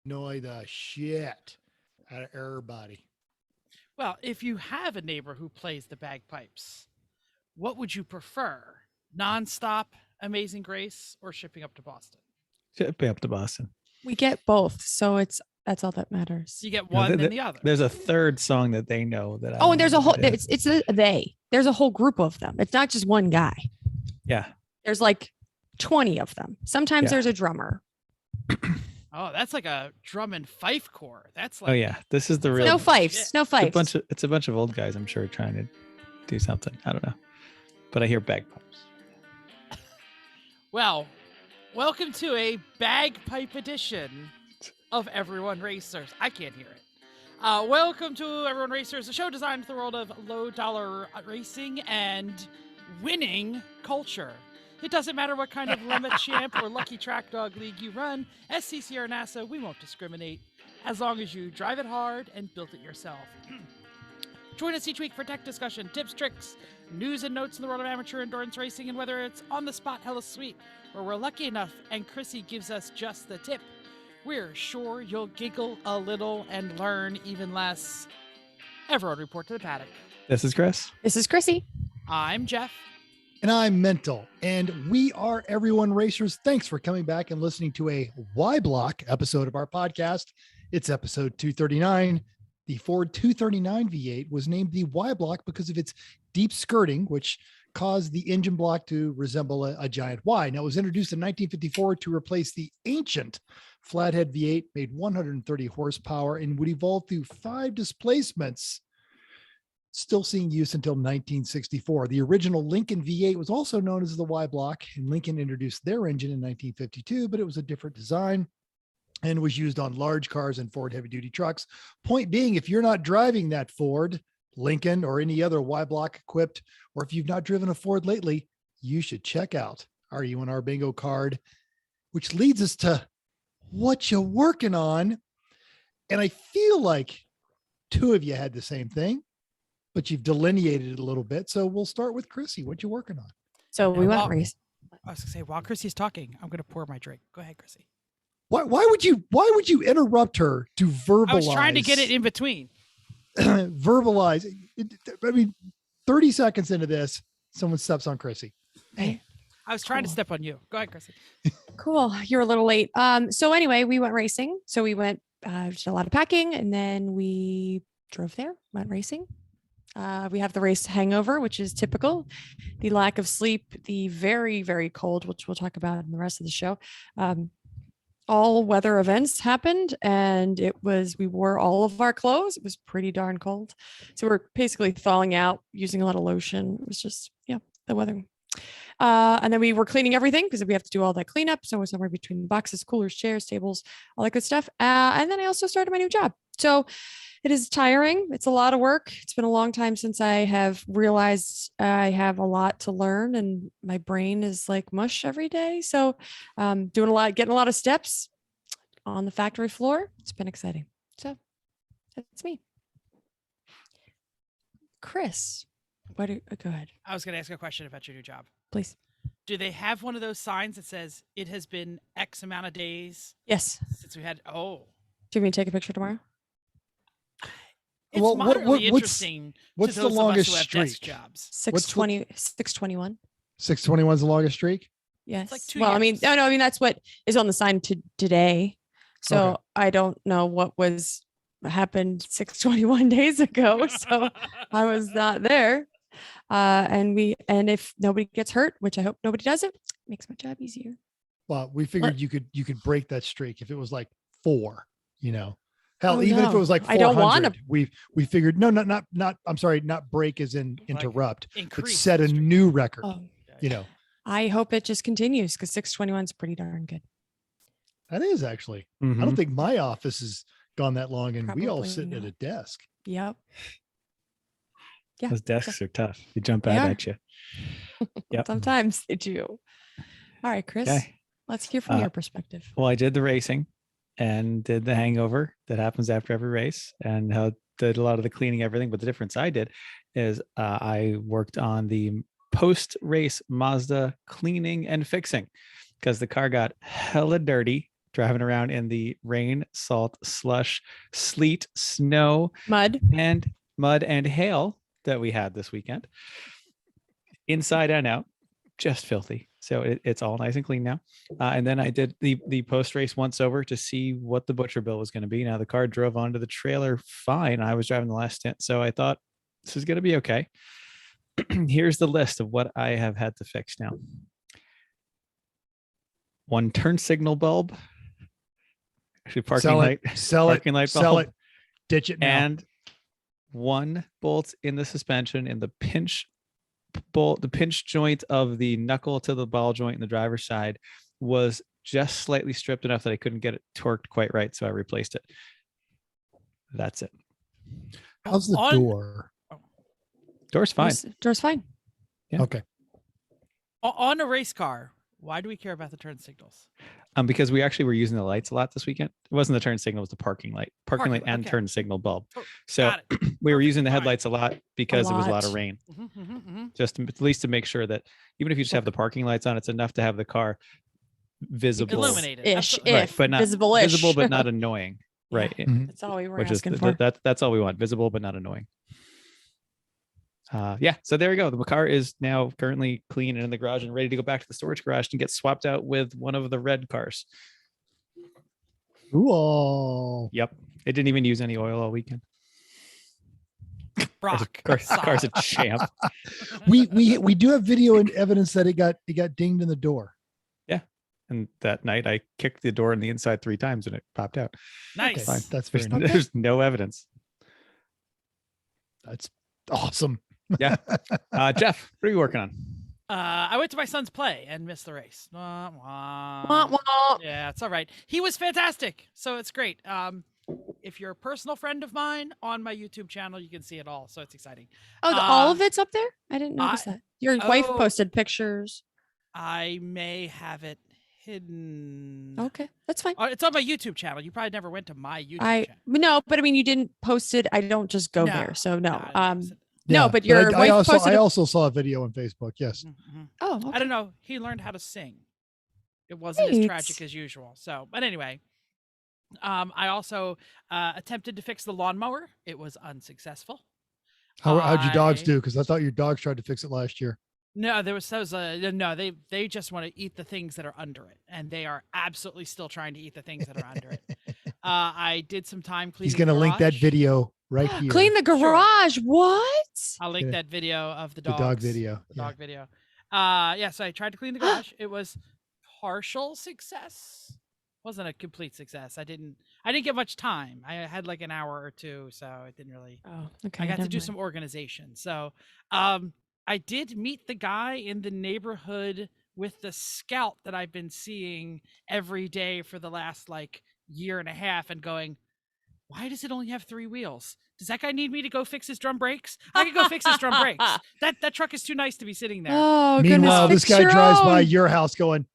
annoy the shit out of everybody. Well, if you have a neighbor who plays the bagpipes, what would you prefer? Nonstop Amazing Grace or shipping up to Boston? Should be up to Boston. We get both, so that's all that matters. You get You know, one, then the other. There's a third song that they know that. I Oh, don't and there's know a whole. what it is. It's a they. There's a whole group of them. It's not just one guy. Yeah. There's like 20 of them. Sometimes Yeah. there's a drummer. Oh, that's like a drum and fife corps. That's like Oh yeah, this is the real. No Shit. fifes. No It's a fifes. bunch of old guys. I'm sure trying to do something. I don't know, but I hear bagpipes. Well, welcome to a bagpipe edition of Everyone Racers. I can't hear it. Welcome to Everyone Racers, a show designed for the world of low dollar racing and winning culture. It doesn't matter what kind of limit champ or lucky track dog league you run, SCC or NASA, we won't discriminate as long as you drive it hard and build it yourself. Join us each week for tech discussion, tips, tricks, news and notes in the world of amateur endurance racing, and whether it's on the spot hella sweet or we're lucky enough and Chrissy gives us just the tip, we're sure you'll giggle a little and learn even less. Everyone report to the paddock. This is Chris. This is Chrissy. I'm Jeff. And I'm Mental, and we are Everyone Racers. Thanks for coming back and listening to a Y Block episode of our podcast. It's episode 239. The Ford 239 V8 was named the Y Block because of its deep skirting, which caused the engine block to resemble a giant Y. Now, it was introduced in 1954 to replace the ancient flathead V8, made 130 horsepower, and would evolve through 5 displacements, still seeing use until 1964. The original Lincoln V8 was also known as the Y Block, and Lincoln introduced their engine in 1952, but it was a different design and was used on large cars and Ford heavy-duty trucks. Point being, if you're not driving that Ford, Lincoln, or any other Y Block equipped, or if you've not driven a Ford lately, you should check out our E1R bingo card, which leads us to what you're working on. And I feel like 2 of you had the same thing, but you've delineated it a little bit. So we'll start with Chrissy. What you working on? So we went Well, race. I was gonna say, while Chrissy's talking, I'm gonna pour my drink. Go ahead, Chrissy. Why would you interrupt her to verbalize? I was trying to get it in between. verbalize. I mean, 30 seconds into this, someone steps on Chrissy. Hey, I was trying to Cool. step on you. Go ahead, Chrissy. cool. You're a little late. So anyway, we went racing. So we went just a lot of packing, and then we drove there, went racing. We have the race hangover, which is typical. The lack of sleep, the very, very cold, which we'll talk about in the rest of the show. All weather events happened, and we wore all of our clothes. It was pretty darn cold. So we're basically thawing out, using a lot of lotion. It was just, the weather. And then we were cleaning everything because we have to do all that cleanup. So we're somewhere between boxes, coolers, chairs, tables, all that good stuff. And then I also started my new job. So it is tiring. It's a lot of work. It's been a long time since I have realized I have a lot to learn, and my brain is like mush every day. So doing a lot, getting a lot of steps on the factory floor. It's been exciting. So that's me. Chris, go ahead, I was gonna ask a question about your new job. please. Do they have one of those signs that says it has been X amount of days Yes. since we had? Oh, Do you want me to take a picture tomorrow? it's Well, moderately what's interesting. what's to the those of us longest who have desk streak? jobs? 620, 621. 621 is the longest streak. Yes. like 2 well, I mean, years. no, I mean, that's what is on the sign today. So Okay. I don't know what happened 621 days ago. So I was not there. And if nobody gets hurt, which I hope nobody does, it makes my job easier. Well, we figured you could break that streak if it was like 4, Hell, Oh, even if it no. was like 400, I don't wanna- we figured not I'm sorry, not break as in interrupt, but Increase set the a streak. new record, Oh, I hope it just continues because 621 is pretty darn good. That is actually, I Mhm. don't think my office has gone that long, and we all Probably sitting at not. a desk. Yep. Yeah. Those desks are tough. They jump They out are. at you. Yep. Sometimes they do. All right, Chris, Okay. let's hear from Uh, your perspective. Well, I did the racing and did the hangover that happens after every race, and did a lot of the cleaning, everything. But the difference I did is I worked on the post-race Mazda cleaning and fixing because the car got hella dirty driving around in the rain, salt, slush, sleet, snow, Mud. and mud and hail that we had this weekend. Inside and out, just filthy. So it's all nice and clean now. And then I did the post race once over to see what the butcher bill was going to be. Now the car drove onto the trailer fine. I was driving the last stint, so I thought this is going to be okay. Here's the list of what I have had to fix now. One turn signal bulb, actually parking light, parking light bulb, sell it, ditch it now. and one bolt in the suspension in the pinch bolt, the pinch joint of the knuckle to the ball joint in the driver's side was just slightly stripped enough that I couldn't get it torqued quite right, so I replaced it. That's it. How's the door? Door's fine. Door's fine. Yeah. Okay. On a race car, why do we care about the turn signals? Because we actually were using the lights a lot this weekend. It wasn't the turn signal, it was the parking light and okay. turn signal bulb. Oh, So got it. we were using the Fine. headlights a lot because it was a lot of lot. rain. Mhm. Just at least to make sure that even if you just have the parking lights on, it's enough to have the car visible. Illuminated. Ish, Absolutely. Right, if but not visible-ish. visible, but not annoying. Right. Mhm. That's all we were Which is asking for. that's all we want. Visible, but not annoying. Yeah. So there we go. The car is now currently clean and in the garage and ready to go back to the storage garage and get swapped out with one of the red cars. Cool. Yep. It didn't even use any oil all weekend. Brock. Car's a champ. We do have video and evidence that it got dinged in the door. And that night I kicked the door on the inside 3 times and it popped out. Nice. Fine. That's very There's, nice. there's no evidence. That's awesome. Yeah. Jeff, what are you working on? I went to my son's play and missed the race. Wah, wah. Wah, wah. Yeah, it's all right. He was fantastic, so it's great. If you're a personal friend of mine on my YouTube channel, you can see it all, so it's exciting. Oh, all of it's up there? I didn't notice that. Your wife oh. posted pictures. I may have it hidden. Okay, that's fine. It's on my YouTube channel. You probably never went to my YouTube channel. No, but I mean, you didn't post it. I don't just go there, so no. I didn't post it. No, but your wife posted. I also saw a video on Facebook. Yes. Mhm. Oh, okay. I don't know. He learned how to sing. It wasn't as tragic as usual. So, but anyway, I also attempted to fix the lawnmower. It was unsuccessful. How'd your dogs do? Because I thought your dogs tried to fix it last year. No, there was those. No, they just want to eat the things that are under it, and they are absolutely still trying to eat the things that are under it. I did some time cleaning. He's going to link that video right here. Clean the garage. Sure. What? I'll link that video of the dogs. The dog video. The dog video. Yeah. So I tried to clean the garage. It was partial success. Wasn't a complete success. I didn't get much time. I had like an hour or two, so it didn't really. Oh, okay. I got to do some organization. So, I did meet the guy in the neighborhood with the Scout that I've been seeing every day for the last like year and a half and going, why does it only have 3 wheels? Does that guy need me to go fix his drum brakes? I could go fix his drum brakes. That truck is too nice to be sitting there. Oh, meanwhile, goodness, this guy drives by your house going,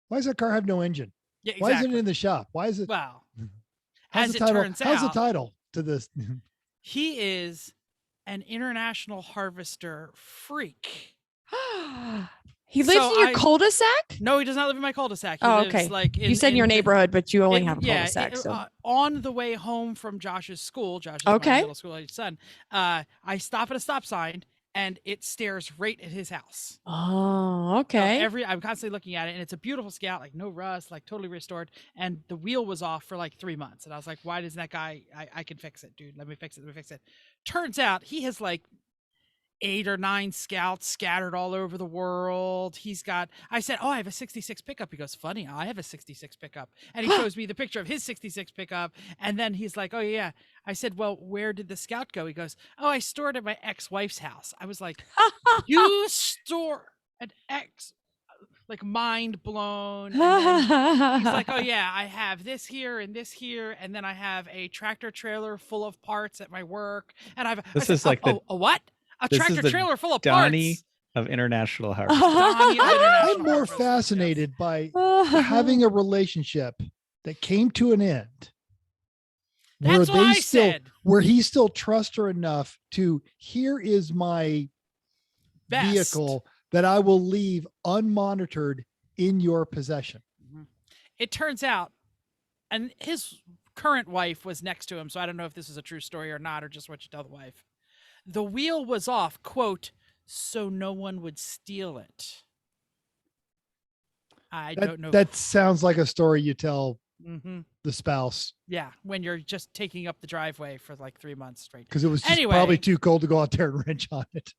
why does that car have no engine? Yeah, exactly. Why is it in the shop? Why is it? Well, how's as the it title? turns How's the out, title to this? he is an international harvester freak. He lives in your cul-de-sac? No, he does not live in my cul-de-sac. He Oh, lives, okay. like You said in your neighborhood, but you only have a cul-de-sac. On the way home from Josh's school, Josh's my middle school age son, I stop at a stop sign and it stares right at his house. Oh, So okay. I'm constantly looking at it, and it's a beautiful Scout, like no rust, like totally restored. And the wheel was off for like 3 months, and I was like, "Why doesn't that guy? I can fix it, dude. Let me fix it. Turns out he has like 8 or 9 Scouts scattered all over the world. I said, oh, I have a 66 pickup. He goes, funny, I have a 66 pickup. And he shows me the picture of his 66 pickup. And then he's like, oh yeah. I said, well, where did the Scout go? He goes, oh, I stored it at my ex-wife's house. I was like, you store an ex, like mind blown. And then he's like, oh yeah, I have this here. And then I have a tractor trailer full of parts at my work. And I said, a what? A tractor trailer full of Donnie parts. Of international harvest. I'm more fascinated by having a relationship that came to an end. That's what I said. Where he still trusts her enough to, here is my vehicle that I will leave unmonitored in your possession. It turns out and his current wife was next to him, so I don't know if this is a true story or not, or just what you tell the wife. The wheel was off, quote, so no one would steal it. I don't know. That sounds like a story you tell Mm-hmm. the spouse. Yeah, when you're just taking up the driveway for like 3 months straight. Because it was just Anyway. probably too cold to go out there and wrench on it.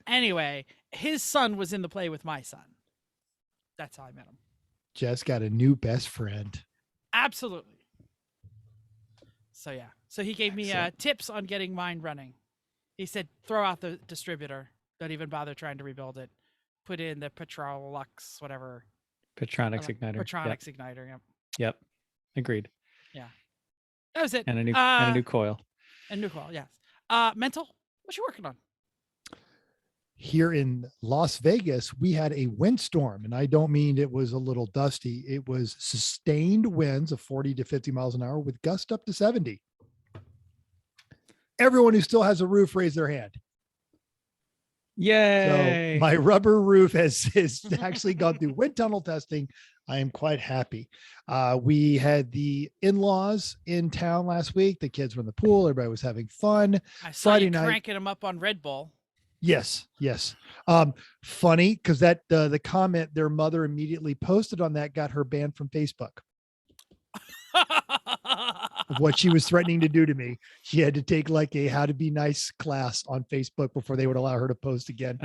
Anyway, his son was in the play with my son. That's how I met him. Jess got a new best friend. Absolutely. So yeah. So he gave me tips on getting mine running. He said, throw out the distributor. Don't even bother trying to rebuild it. Put in the Petrolux, whatever. Petronix igniter. Petronix igniter. Yep. Yep. Agreed. Yeah. That was it. And a new coil. A new coil, yes. Mental, what you working on? Here in Las Vegas, we had a windstorm, and I don't mean it was a little dusty. It was sustained winds of 40 to 50 miles an hour with gusts up to 70. Everyone who still has a roof, raise their hand. Yay. So my rubber roof has actually gone through wind tunnel testing. I am quite happy. We had the in-laws in town last week. The kids were in the pool. Everybody was having fun. I saw Friday you night, cranking them up on Red Bull. Yes. Funny because that the comment their mother immediately posted on that got her banned from Facebook. What she was threatening to do to me. She had to take like a how to be nice class on Facebook before they would allow her to post again.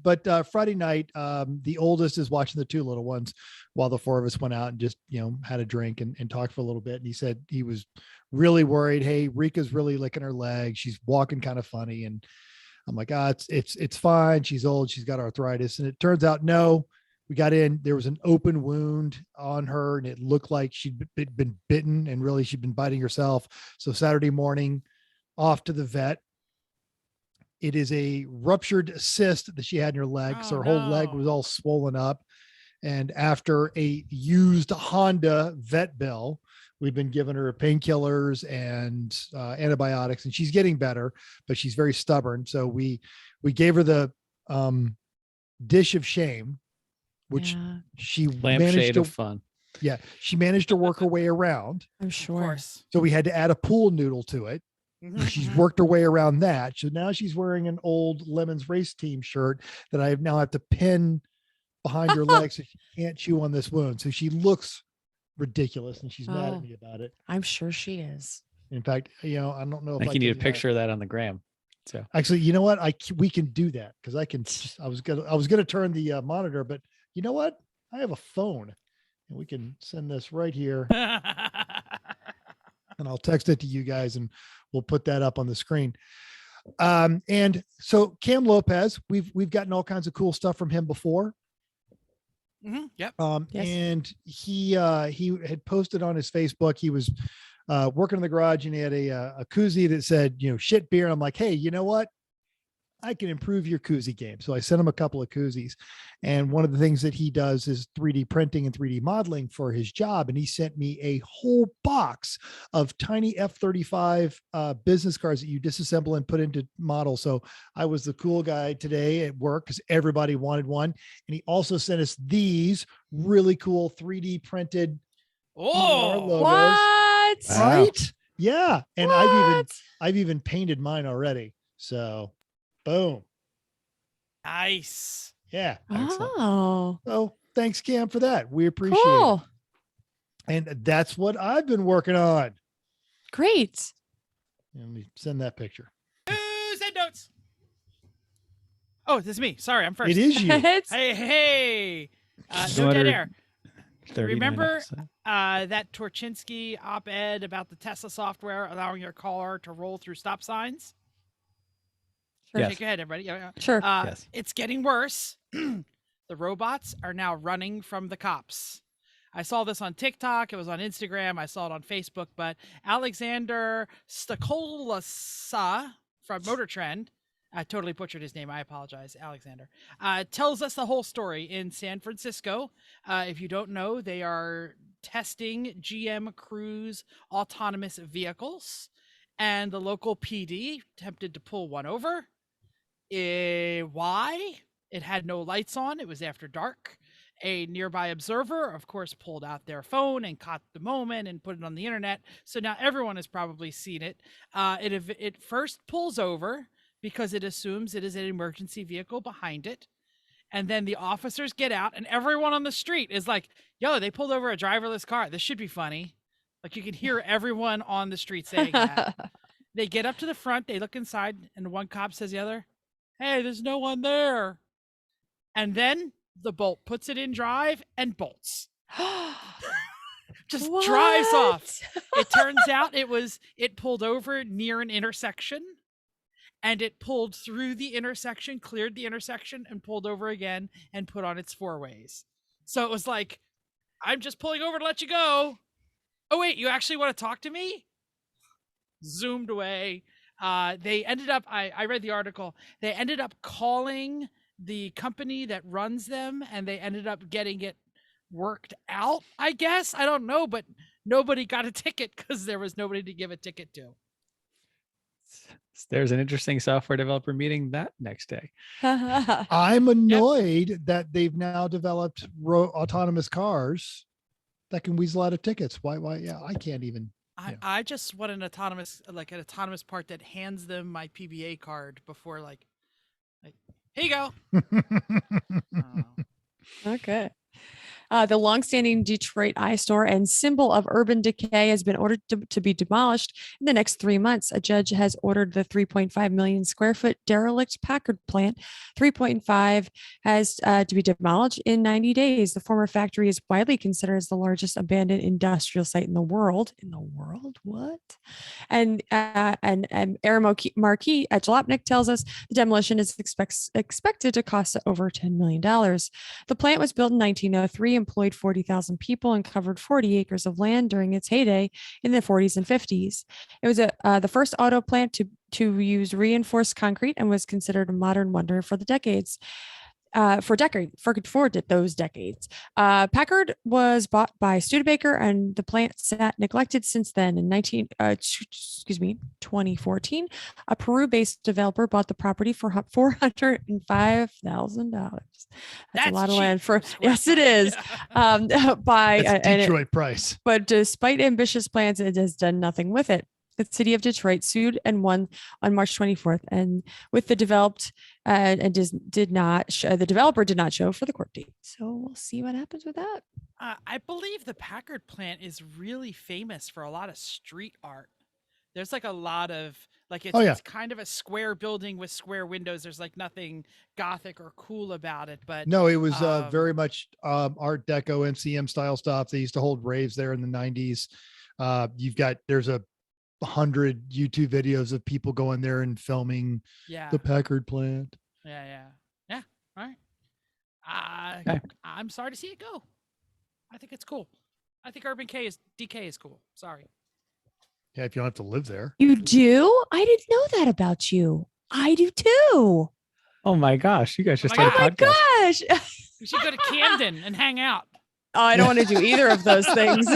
But Friday night, the oldest is watching the two little ones while the four of us went out and just, had a drink and talked for a little bit. And he said he was really worried. Hey, Rika's really licking her leg. She's walking kind of funny. And I'm like, it's fine. She's old. She's got arthritis. And it turns out, no, we got in, there was an open wound on her and it looked like she'd been bitten and really she'd been biting herself. So Saturday morning off to the vet. It is a ruptured cyst that she had in her leg. So her whole leg was all swollen up. And after a used Honda vet bill, we've been giving her painkillers and antibiotics, and she's getting better, but she's very stubborn. So we gave her the dish of shame, which she managed to of fun. Yeah, she managed to work her way around. I'm sure. So we had to add a pool noodle to it. She's worked her way around that. So now she's wearing an old Lemons race team shirt that I now have to pin behind her leg so she can't chew on this wound. So she looks ridiculous and she's mad at me about it. I'm sure she is. In fact, I don't know if I need a picture of that on the gram. So actually, you know what? We can do that because I was gonna turn the monitor, but you know what? I have a phone and we can send this right here. And I'll text it to you guys and we'll put that up on the screen. And so Cam Lopez, we've gotten all kinds of cool stuff from him before. Yep. Yes. And he had posted on his Facebook, he was working in the garage and he had a koozie that said, shit beer. I'm like, hey, you know what? I can improve your koozie game. So I sent him a couple of koozies. And one of the things that he does is 3D printing and 3D modeling for his job. And he sent me a whole box of tiny F-35 business cards that you disassemble and put into models. So I was the cool guy today at work because everybody wanted one. And he also sent us these really cool 3D printed E1R logos. What? Right? Yeah. And I've even painted mine already. So boom. Nice. Yeah. Oh. So thanks, Cam, for that. We appreciate it. And that's what I've been working on. Great. Let me send that picture. News and notes. Oh, this is me. Sorry, I'm first. It is you. Hey. No dead air. Remember that Torchinsky op-ed about the Tesla software allowing your car to roll through stop signs? Yes. Shake your head, everybody. Yeah. Sure. Yes. It's getting worse. The robots are now running from the cops. I saw this on TikTok. It was on Instagram. I saw it on Facebook. But Alexander Stokolasa from Motor Trend, I totally butchered his name. I apologize, Alexander, tells us the whole story in San Francisco. If you don't know, they are testing GM Cruise autonomous vehicles. And the local PD attempted to pull one over. Why? It had no lights on. It was after dark. A nearby observer, of course, pulled out their phone and caught the moment and put it on the internet. So now everyone has probably seen it. It first pulls over because it assumes it is an emergency vehicle behind it. And then the officers get out, and everyone on the street is like, yo, they pulled over a driverless car. This should be funny. Like, you can hear everyone on the street saying that. They get up to the front, they look inside, and one cop says to the other, hey, there's no one there. And then the Bolt puts it in drive and bolts. Just drives off. It turns out it pulled over near an intersection. And it pulled through the intersection, cleared the intersection, and pulled over again and put on its 4-ways. So it was like, I'm just pulling over to let you go. Oh, wait, you actually want to talk to me? Zoomed away. They ended up, I read the article, they ended up calling the company that runs them, and they ended up getting it worked out, I guess. I don't know, but nobody got a ticket because there was nobody to give a ticket to. There's an interesting software developer meeting that next day. I'm annoyed that they've now developed autonomous cars that can weasel out of tickets. Why? Yeah, I can't even. I just want an autonomous part that hands them my PBA card before like here you go. Okay. The longstanding Detroit eyesore and symbol of urban decay has been ordered to be demolished in the next 3 months. A judge has ordered the 3.5 million square foot derelict Packard plant. 3.5 has to be demolished in 90 days. The former factory is widely considered as the largest abandoned industrial site in the world. In the world? What? And Aaron Marquis at Jalopnik tells us the demolition is expected to cost over $10 million. The plant was built in 1903, employed 40,000 people, and covered 40 acres of land during its heyday in the 40s and 50s. It was the first auto plant to use reinforced concrete and was considered a modern wonder for the decades. For those decades. Packard was bought by Studebaker, and the plant sat neglected since then. In 2014, a Peru-based developer bought the property for $405,000. That's a lot of land for. Yes, it is. By Detroit price. But despite ambitious plans, it has done nothing with it. The city of Detroit sued and won on March 24th, and with the developer did not show for the court date. So we'll see what happens with that. I believe the Packard plant is really famous for a lot of street art. There's like a lot of it's kind of a square building with square windows. There's like nothing Gothic or cool about it, but no, it was very much Art Deco, MCM style stuff. They used to hold raves there in the 90s. There's 100 YouTube videos of people going there and filming the Packard plant. Yeah. All right. I'm sorry to see it go. I think it's cool. I think urban decay is cool. Sorry. Yeah, if you don't have to live there. You do? I didn't know that about you. I do too. Oh my gosh, you guys just had a podcast. Oh my gosh. We should go to Camden and hang out. Oh, I don't want to do either of those things.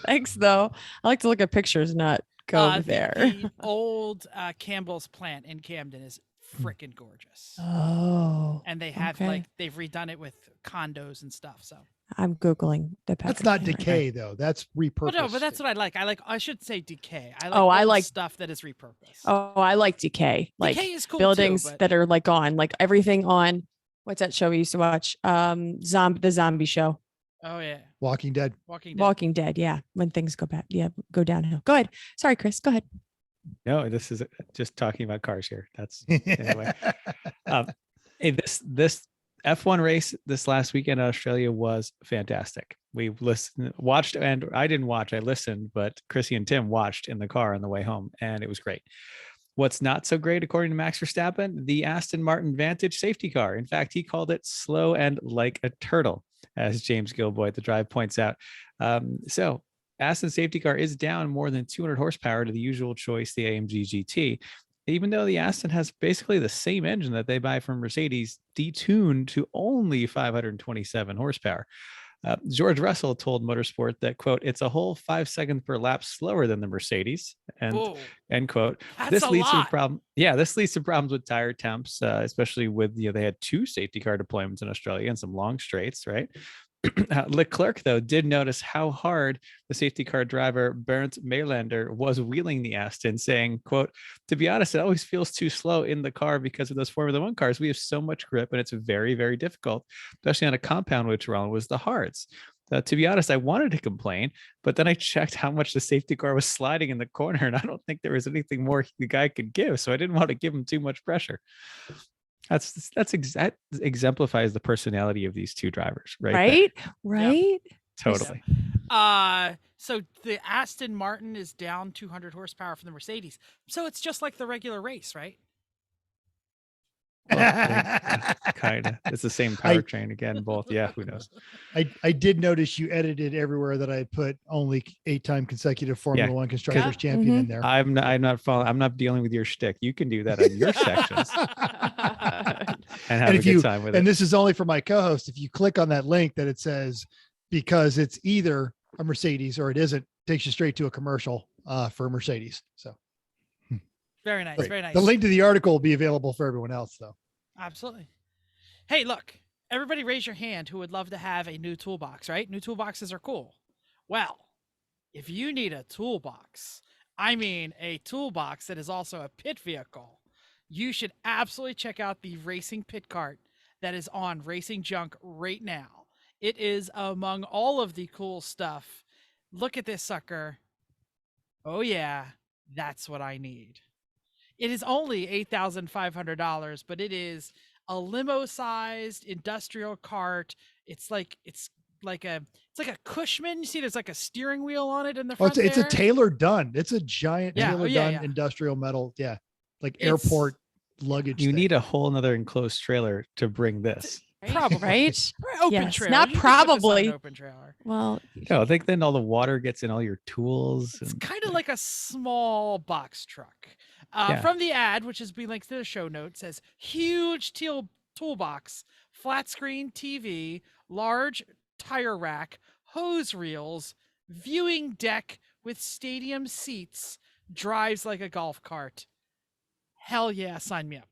Thanks, though. I like to look at pictures, not go there. The old Campbell's plant in Camden is freaking gorgeous. Oh. And they have they've redone it with condos and stuff. So I'm Googling the Packard. That's not decay though. That's repurposed. No, but that's what I like. I should say decay. I like stuff that is repurposed. Oh, I like decay. Like decay is cool buildings too, that are like gone, like everything on what's that show we used to watch? The zombie show. Oh yeah. Walking Dead. Walking Dead. Yeah. When things go bad. Yeah. Go downhill. Go ahead. Sorry, Chris. Go ahead. No, this is just talking about cars here. That's anyway. Hey, this F1 race this last weekend in Australia was fantastic. We watched, and I didn't watch, I listened, but Chrissy and Tim watched in the car on the way home, and it was great. What's not so great, according to Max Verstappen, the Aston Martin Vantage safety car. In fact, he called it slow and like a turtle, as James Gilboy at the drive points out. So Aston safety car is down more than 200 horsepower to the usual choice, the AMG GT, even though the Aston has basically the same engine that they buy from Mercedes, detuned to only 527 horsepower. George Russell told Motorsport that, quote, it's a whole 5 seconds per lap slower than the Mercedes, and Whoa, end quote. that's This a leads to lot. a problem. Yeah, this leads to problems with tire temps, especially with, they had 2 safety car deployments in Australia and some long straights, right? Leclerc, though, did notice how hard the safety car driver Bernd Maylander was wheeling the Aston, saying, quote, to be honest, it always feels too slow in the car because of those Formula One cars. We have so much grip and it's very, very difficult, especially on a compound, which Ron was the hards. To be honest, I wanted to complain, but then I checked how much the safety car was sliding in the corner, and I don't think there was anything more the guy could give. So I didn't want to give him too much pressure. That exemplifies the personality of these 2 drivers, right? Right. Totally. So the Aston Martin is down 200 horsepower from the Mercedes. So it's just like the regular race, right? Kind of. It's the same powertrain again, both. Yeah, who knows? I did notice you edited everywhere that I put only 8-time consecutive Formula One constructors champion in there. I'm not dealing with your shtick. You can do that on your sections and have a good time with it. And this is only for my co-host. If you click on that link that it says, because it's either a Mercedes or it isn't, takes you straight to a commercial for Mercedes. So very nice. Very nice. The link to the article will be available for everyone else, though. Absolutely. Hey, look, everybody raise your hand who would love to have a new toolbox, right? New toolboxes are cool. Well, if you need a toolbox, I mean a toolbox that is also a pit vehicle, you should absolutely check out the racing pit cart that is on Racing Junk right now. It is among all of the cool stuff. Look at this sucker. Oh yeah, that's what I need. It is only $8,500, but it is a limo-sized industrial cart. It's like a Cushman. You see, there's like a steering wheel on it in the front. It's a Taylor Dunn. It's a giant Taylor Dunn industrial metal. Yeah, like airport luggage. You need a whole nother enclosed trailer to bring this. Probably right. Open trailer. Not probably. Open trailer. Well, I think then all the water gets in all your tools. It's kind of like a small box truck. From the ad, which is being linked to the show notes, says huge toolbox, flat screen TV, large tire rack, hose reels, viewing deck with stadium seats, drives like a golf cart. Hell yeah, sign me up.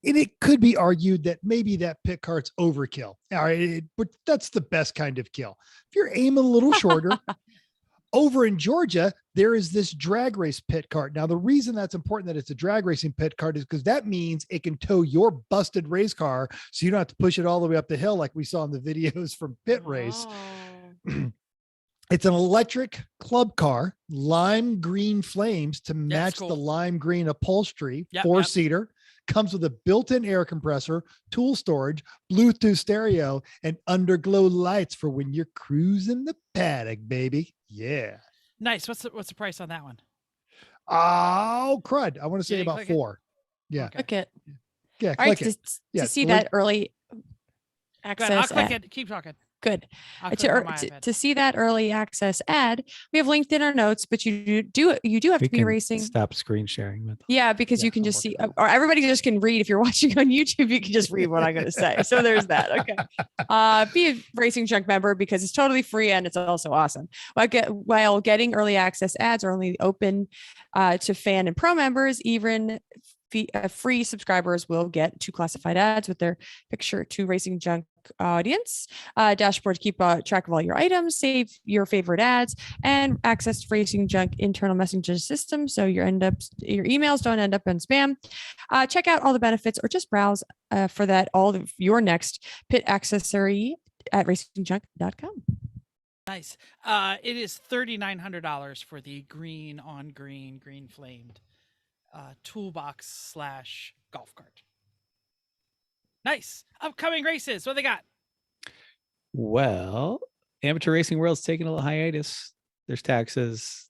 And it could be argued that maybe that pit cart's overkill. All right, but that's the best kind of kill. If you're aiming a little shorter, over in Georgia, there is this drag race pit cart. Now, the reason that's important that it's a drag racing pit cart is because that means it can tow your busted race car, so you don't have to push it all the way up the hill like we saw in the videos from Pit Race. It's an electric club car, lime green flames to match the lime green upholstery, 4-seater. Comes with a built-in air compressor, tool storage, Bluetooth stereo, and underglow lights for when you're cruising the paddock, baby. Yeah. Nice. What's the price on that one? Oh, crud. I want to say about 4. Yeah. Click it. Yeah. All right. To see that early access. I'll click it. Keep talking. Good. To see that early access ad, we have linked in our notes, but you do have to be racing. Stop screen sharing with them. Yeah, because you can just see, or everybody just can read. If you're watching on YouTube, you can just read what I'm going to say. So there's that. Okay. Be a Racing Junk member because it's totally free and it's also awesome. While getting early access ads are only open to fan and pro members, even free subscribers will get 2 classified ads with their picture to Racing Junk audience, dashboard to keep track of all your items, save your favorite ads, and access to Racing Junk internal messaging system so your emails don't end up in spam. Check out all the benefits or just browse for that all of your next pit accessory at racingjunk.com. Nice. It is $3,900 for the green on green flamed toolbox / golf cart. Nice. Upcoming races. What they got? Well, amateur racing world's taking a little hiatus. There's taxes.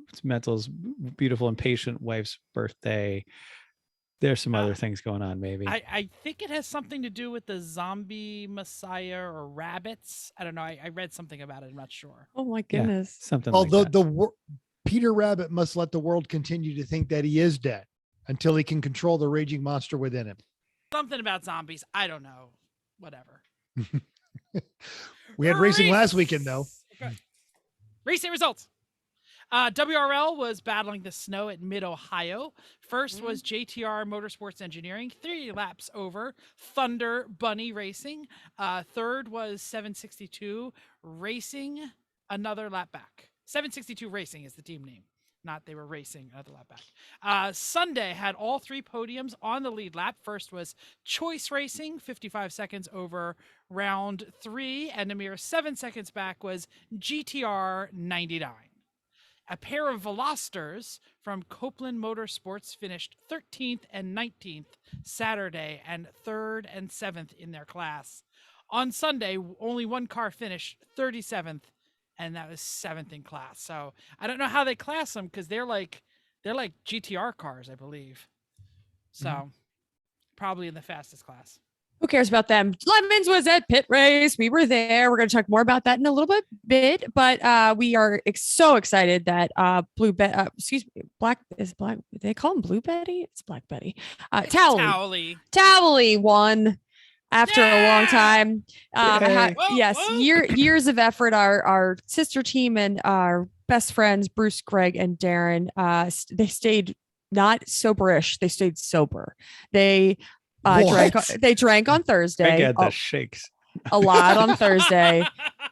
It's Mental's beautiful and patient wife's birthday. There's some other things going on, maybe. I think it has something to do with the zombie messiah or rabbits. I don't know. I read something about it. I'm not sure. Oh my goodness. Yeah, something like that. Peter Rabbit must let the world continue to think that he is dead until he can control the raging monster within him. Something about zombies. I don't know. Whatever. We had racing last weekend, though. Okay. Racing results. WRL was battling the snow at Mid-Ohio. First was JTR Motorsports Engineering, 3 laps over. Thunder Bunny Racing. Third was 762 Racing, another lap back. 762 Racing is the team name. Not they were racing another lap back. Sunday had all 3 podiums on the lead lap. First was Choice Racing, 55 seconds over round 3, and a mere 7 seconds back was GTR 99. A pair of Velosters from Copeland Motorsports finished 13th and 19th Saturday and 3rd and 7th in their class. On Sunday, only one car finished 37th, and that was 7th in class. So I don't know how they class them because they're like GTR cars, I believe. So probably in the fastest class. Who cares about them? Lemons was at Pitt Race. We were there. We're going to talk more about that in a little bit, but we are so excited that Black, they call him Blue Betty? It's Black Betty. Towley won after a long time. Yes, years of effort. Our sister team and our best friends, Bruce, Greg, and Darren, they stayed not soberish. They stayed sober. They drank on Thursday. I get the shakes. A lot on Thursday.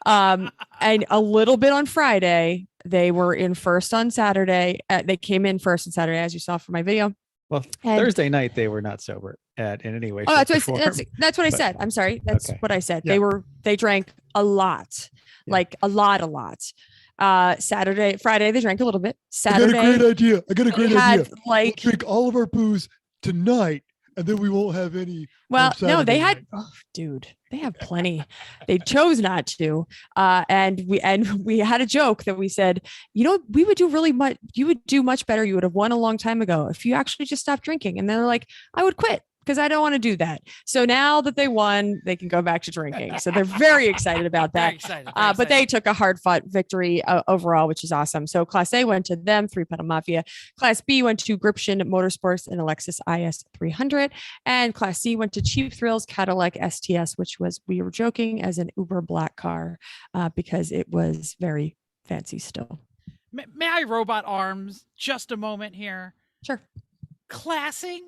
And a little bit on Friday. They were in first on Saturday. They came in first on Saturday, as you saw from my video. Well, Thursday night they were not sober in any way. Oh, that's what I said. I'm sorry. That's what I said. Yeah. They drank a lot, like a lot. Friday they drank a little bit. Saturday, I got a great idea. Like, we'll drink all of our booze tonight, and then we won't have any. Well, no, they had, they have plenty. They chose not to. And we had a joke that we said, we would do really much. You would do much better. You would have won a long time ago if you actually just stopped drinking. And they're like, I would quit because I don't want to do that. So now that they won, they can go back to drinking. So they're very excited about that. Very excited. But they took a hard fought victory overall, which is awesome. So Class A went to them, 3-pedal Mafia. Class B went to Gription Motorsports and a Lexus IS 300. And Class C went to Cheap Thrills Cadillac STS, which was, we were joking, as an uber black car because it was very fancy still. May I robot arms just a moment here? Sure. Classing?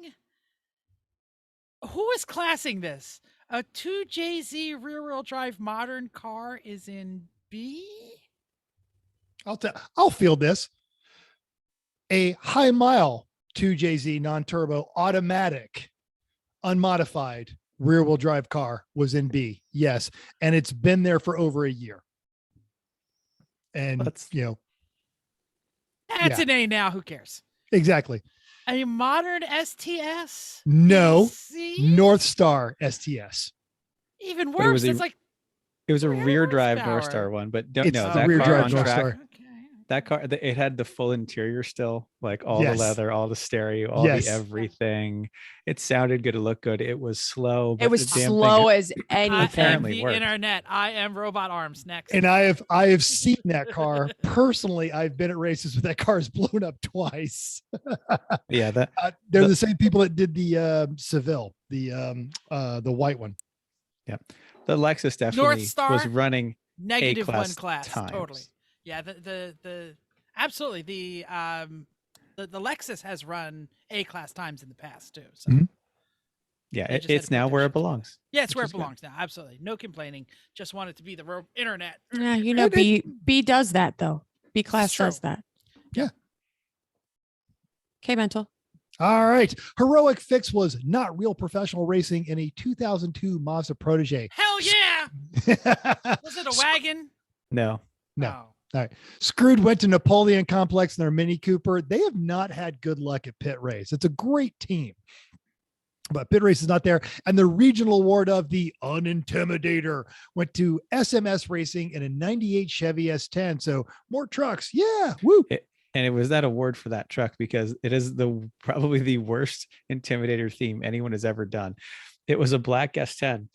Who is classing this? A 2JZ rear-wheel drive modern car is in B? I'll field this. A high mile 2JZ non-turbo automatic unmodified rear-wheel drive car was in B. Yes. And it's been there for over a year. And That's an A now. Who cares? Exactly. A modern STS? No. PC? North Star STS. Even worse. It's like it was a rear drive horsepower. North Star one, but It's that a rear car drive on North track. Star. Okay. That car, it had the full interior still, like all Yes. the leather, all the stereo, all Yes. the everything. It sounded good. It looked good. It was slow. But It was the damn slow thing, as I am Apparently the worked. internet. I am robot arms. Next. And I have seen that car personally. I've been at races with that car is blown up twice. Yeah, They're the same people that did the Seville, the white one. yeah. The Lexus definitely Star? was running Negative A-class one class. times. Totally. Yeah. The absolutely the Lexus has run A-class times in the past too. So. Mhm. Yeah, They just had it's to put now their where shit it belongs. Yeah, it's Which where is it good. belongs now. Absolutely. No complaining. Just want it to be the internet. Yeah, B does that though. B class true. does that. Yeah. Okay, mental. All right. Heroic fix was not real professional racing in a 2002 Mazda Protege. Hell yeah! Was it a wagon? No. No. Oh. Screwed went to Napoleon Complex in their Mini Cooper. They have not had good luck at Pit Race. It's a great team, but Pit Race is not there. And the regional award of the Unintimidator went to SMS Racing in a 98 Chevy S10. So more trucks. Yeah. Woo. And it was that award for that truck because it is probably the worst Intimidator theme anyone has ever done. It was a black S10.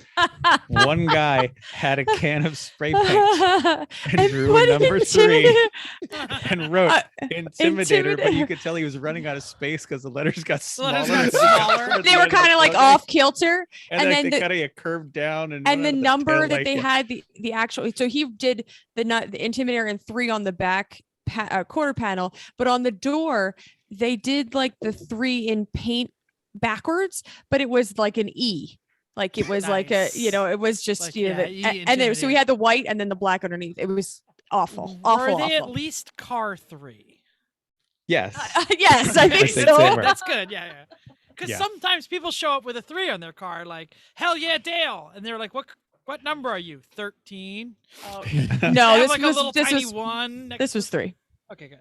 One guy had a can of spray paint and drew put number 3 intimidator- and wrote Intimidator, but you Intimidator. could tell he was running out of space because the letters got The smaller. letters got smaller. They were kind of like off kilter. and and then then they the- kind of curved down and And the number that tail they light, had, the actual, so he did the intimidator and 3 on the back quarter panel, but on the door, they did like the 3 in paint backwards, but it was like an E. Like it was like a, Nice. it was just, Like, you know, yeah, E and then, so we Intimidator. had the white and then the black underneath. It was awful, Were awful, they at awful. least car 3? Yes. Yes, I think I think so. they were. That's good. Yeah. Because Yeah. sometimes people show up with a 3 on their car, like, hell yeah, Dale. And they're like, what number are you? 13? No, They have, this like a little was tiny 1. this was 3. Okay, good.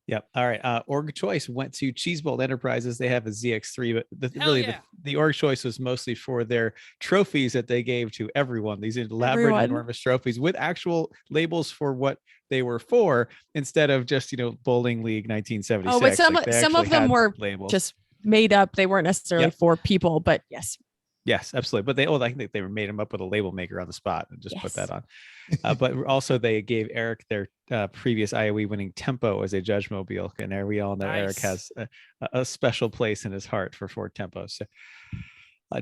Yep. All right. Org choice went to Cheesebolt Enterprises. They have a ZX3, but Hell really yeah. the org choice was mostly for their trophies that they gave to everyone. These elaborate, Everyone. enormous trophies with actual labels for what they were for, instead of just Bowling League 1976. Oh, but some Like, they some of actually them had were labels. just made up. They weren't necessarily Yep. for people, but yes. Yes, absolutely. But I think they made them up with a label maker on the spot and just put Yes. that on. But also they gave Eric their previous IOE winning Tempo as a Judge Mobile. And there we all know Eric Nice. has a special place in his heart for Ford Tempo. So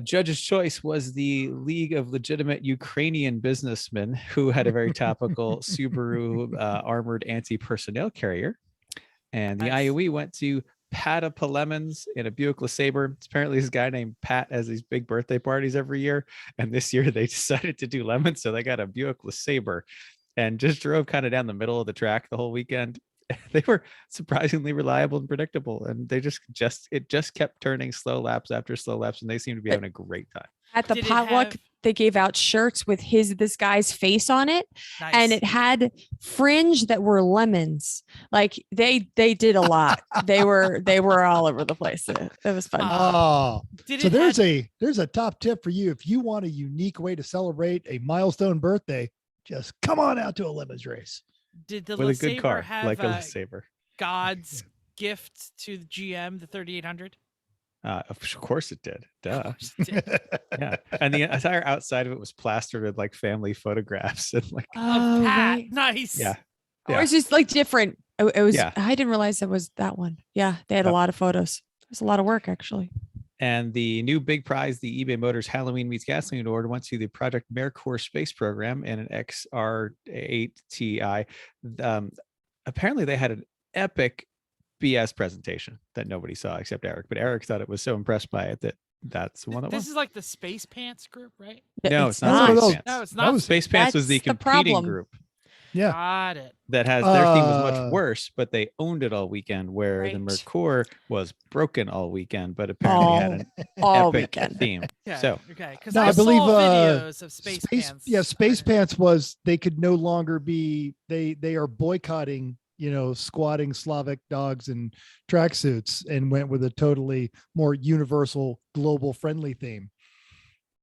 Judge's choice was the League of Legitimate Ukrainian Businessmen, who had a very topical Subaru armored anti-personnel carrier. And the Nice. IOE went to Pata Palemons in a Buick LeSabre. Apparently, this guy named Pat has these big birthday parties every year, and this year they decided to do lemons, so they got a Buick LeSabre, and just drove kind of down the middle of the track the whole weekend. They were surprisingly reliable and predictable, and they just kept turning slow laps after slow laps, and they seemed to be having a great time. At the Did it potluck, have- they gave out shirts with this guy's face on it, Nice. and it had fringe that were lemons. Like they did a lot. they were all over the place. It was fun. Oh, Did so it there's a top tip for you. If you want a unique way to celebrate a milestone birthday, just come on out to a lemons race. Did the With a good LeSabre car, have like a LeSabre. God's gift to the GM, the 3800? Of course it did. Duh. Of course it did. Yeah. And the entire outside of it was plastered with like family photographs and like, Of Pat. right. Nice. yeah. Or it's just like different. It was. Yeah. I didn't realize it was that one. Yeah, they had a Yep. lot of photos. It was a lot of work actually. And the new big prize, the eBay Motors Halloween Meets Gasoline Award, went to the Project Mercure Space Program and an XR8 Ti. Apparently, they had an epic BS presentation that nobody saw except Eric. But Eric thought it was so impressed by it that that's the one that This won. is like the Space Pants group, right? No, it's not not. Space No, Pants. No, it's That not. was Space Pants was the That's the competing problem. group Yeah. Got it. that has their theme was Uh, much worse, but they owned it all weekend. Where the Right. Mercure was broken all weekend, but apparently had an All epic weekend. theme. Okay. So okay, because No, I I believe, saw videos of Space Pants. Yeah, Space Pants was they could no longer be they are boycotting, squatting Slavic dogs and tracksuits and went with a totally more universal, global friendly theme.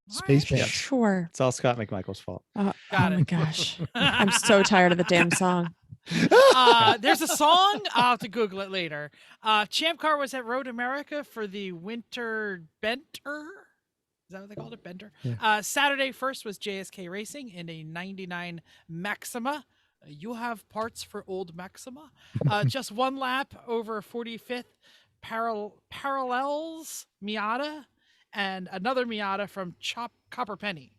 Space Alright. Pants. Sure. it's all Scott McMichael's fault. Got Oh my it. gosh. I'm so tired of the damn song. There's a song. I'll have to Google it later. Champ Car was at Road America for the Winter Benter. Is that what they called it? Benter. Yeah. Saturday first was JSK Racing in a 99 Maxima. You have parts for old Maxima. Just one lap over 45th Parallels Miata and another Miata from Copper Penny.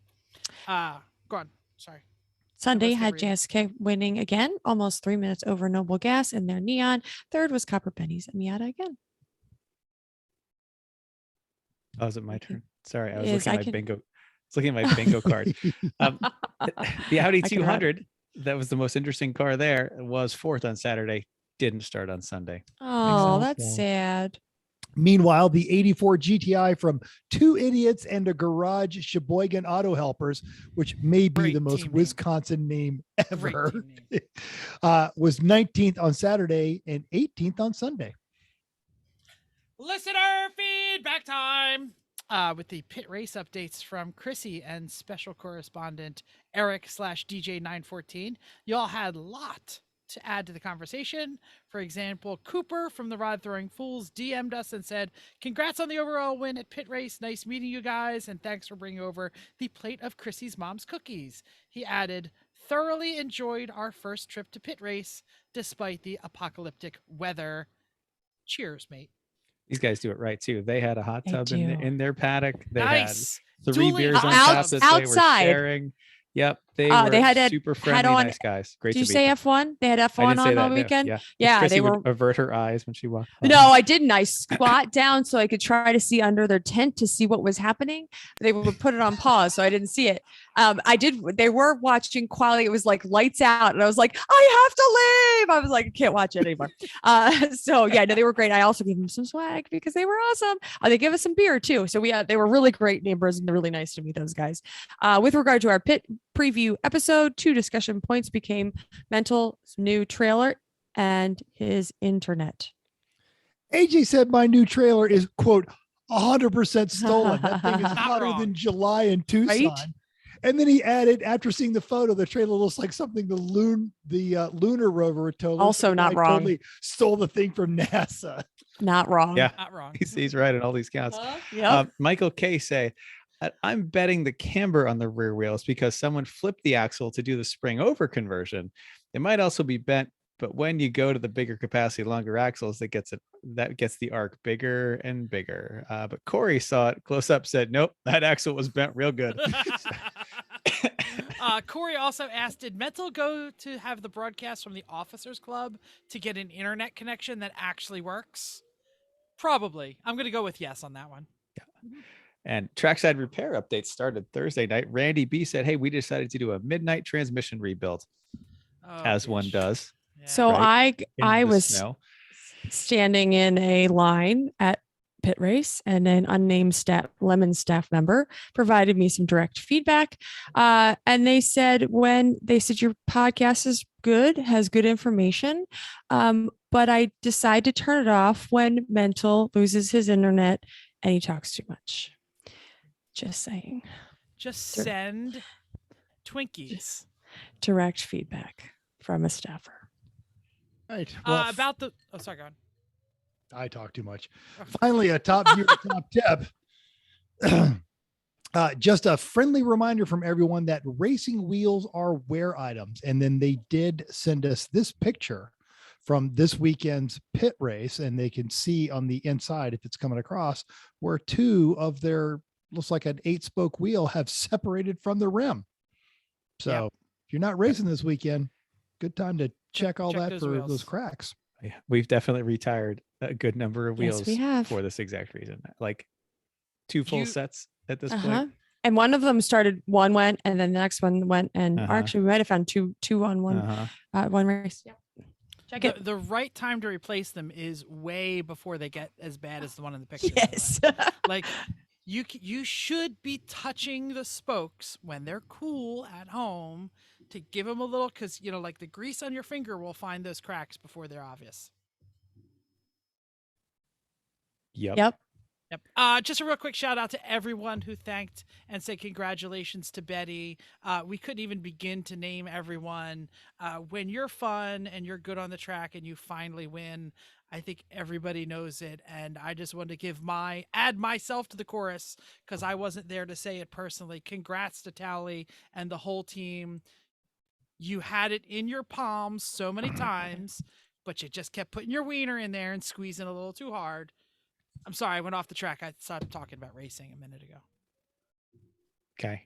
Go on. Sorry. Sunday was the had reason? JSK winning again, almost 3 minutes over Noble Gas in their Neon. Third was Copper Pennies and Miata again. Oh, is it my Thank you. turn? Sorry, I was Yes, looking I at my can- bingo. I was looking at my bingo card. The Audi I can ride 200, that was the most interesting car there, was fourth on Saturday. Didn't start on Sunday. Oh, sense. that's Yeah. sad. Meanwhile, the 84 GTI from Two Idiots and a Garage Sheboygan Auto Helpers, which may be Great the most team name. Wisconsin name Great ever, team name. was 19th on Saturday and 18th on Sunday. Listener feedback time with the pit race updates from Chrissy and special correspondent Eric /DJ914. Y'all had a lot to add to the conversation. For example, Cooper from the Rod Throwing Fools DM'd us and said, "Congrats on the overall win at Pit Race. Nice meeting you guys, and thanks for bringing over the plate of Chrissy's mom's cookies." He added, "Thoroughly enjoyed our first trip to Pit Race despite the apocalyptic weather. Cheers, mate." These guys do it right too. They had a hot They tub do. in their paddock. They Nice. had 3 Duly beers on hot tap tubs. that they were Outside. sharing. Yep, they They were had super had friendly, on- nice guys. Great Did to you meet say them. F1? They had I F1 didn't say on that, all no. weekend. Yeah, Yeah, Chrissy they would were. avert her eyes when she walked. by. No, I didn't. I squat down so I could try to see under their tent to see what was happening. They would put it on pause, so I didn't see it. I did. They were watching quality. It was like lights out, and I was like, I have to leave. I was like, I can't watch it anymore. So yeah, no, they were great. I also gave them some swag because they were awesome. They gave us some beer too. So they were really great neighbors, and they're really nice to meet those guys. With regard to our pit preview episode, 2 discussion points became Mental's new trailer and his internet. AJ said my new trailer is, quote, 100% stolen. That thing is Not hotter wrong. than July in Tucson. Right? And then he added, after seeing the photo, the trailer looks like something the lunar rover told us. Also The not guy wrong. Totally stole the thing from NASA. Not wrong. Yeah. Not wrong. He's right in all these counts. Yep. Michael K say, I'm betting the camber on the rear wheels because someone flipped the axle to do the spring over conversion. It might also be bent, but when you go to the bigger capacity, longer axles, that gets the arc bigger and bigger. But Corey saw it close up, said, nope, that axle was bent real good. Corey also asked, did Mental go to have the broadcast from the Officers Club to get an internet connection that actually works? Probably. I'm going to go with yes on that one. And trackside repair updates started Thursday night. Randy B said, hey, we decided to do a midnight transmission rebuild, Oh, as one bitch. does. Yeah. So Right. I in the was snow. standing in a line at Pit Race, and an unnamed Lemon staff member provided me some direct feedback. And they said your podcast is good, has good information. But I decide to turn it off when Mental loses his internet and he talks too much. Just saying. Just send Twinkies. Direct feedback from a staffer. Right. Well, Sorry, go on. I talk too much. Finally, a top gear, top tip. Just a friendly reminder from everyone that racing wheels are wear items. And then they did send us this picture from this weekend's pit race. And they can see on the inside, if it's coming across, where 2 of their, looks like an 8-spoke wheel, have separated from the rim. So if you're not racing this weekend, good time to check all that those for wheels. those cracks. Yeah, we've definitely retired a good number of Yes, wheels we have. for this exact reason. Like 2 full sets at this Uh-huh. point. And one of them started, one went, and then the next one went, and Uh-huh. actually we might have found two on one, Uh-huh. one race. Yeah. Check it. The right time to replace them is way before they get as bad as the one in the picture. Yes. Like you should be touching the spokes when they're cool at home to give them a little, because like the grease on your finger will find those cracks before they're obvious. Yep. Yep. Yep. Just a real quick shout out to everyone who thanked and said congratulations to Betty. We couldn't even begin to name everyone. When you're fun and you're good on the track and you finally win, I think everybody knows it. And I just wanted to add myself to the chorus because I wasn't there to say it personally. Congrats to Tally and the whole team. You had it in your palms so many times, but you just kept putting your wiener in there and squeezing a little too hard. I'm sorry, I went off the track. I started talking about racing a minute ago. Okay.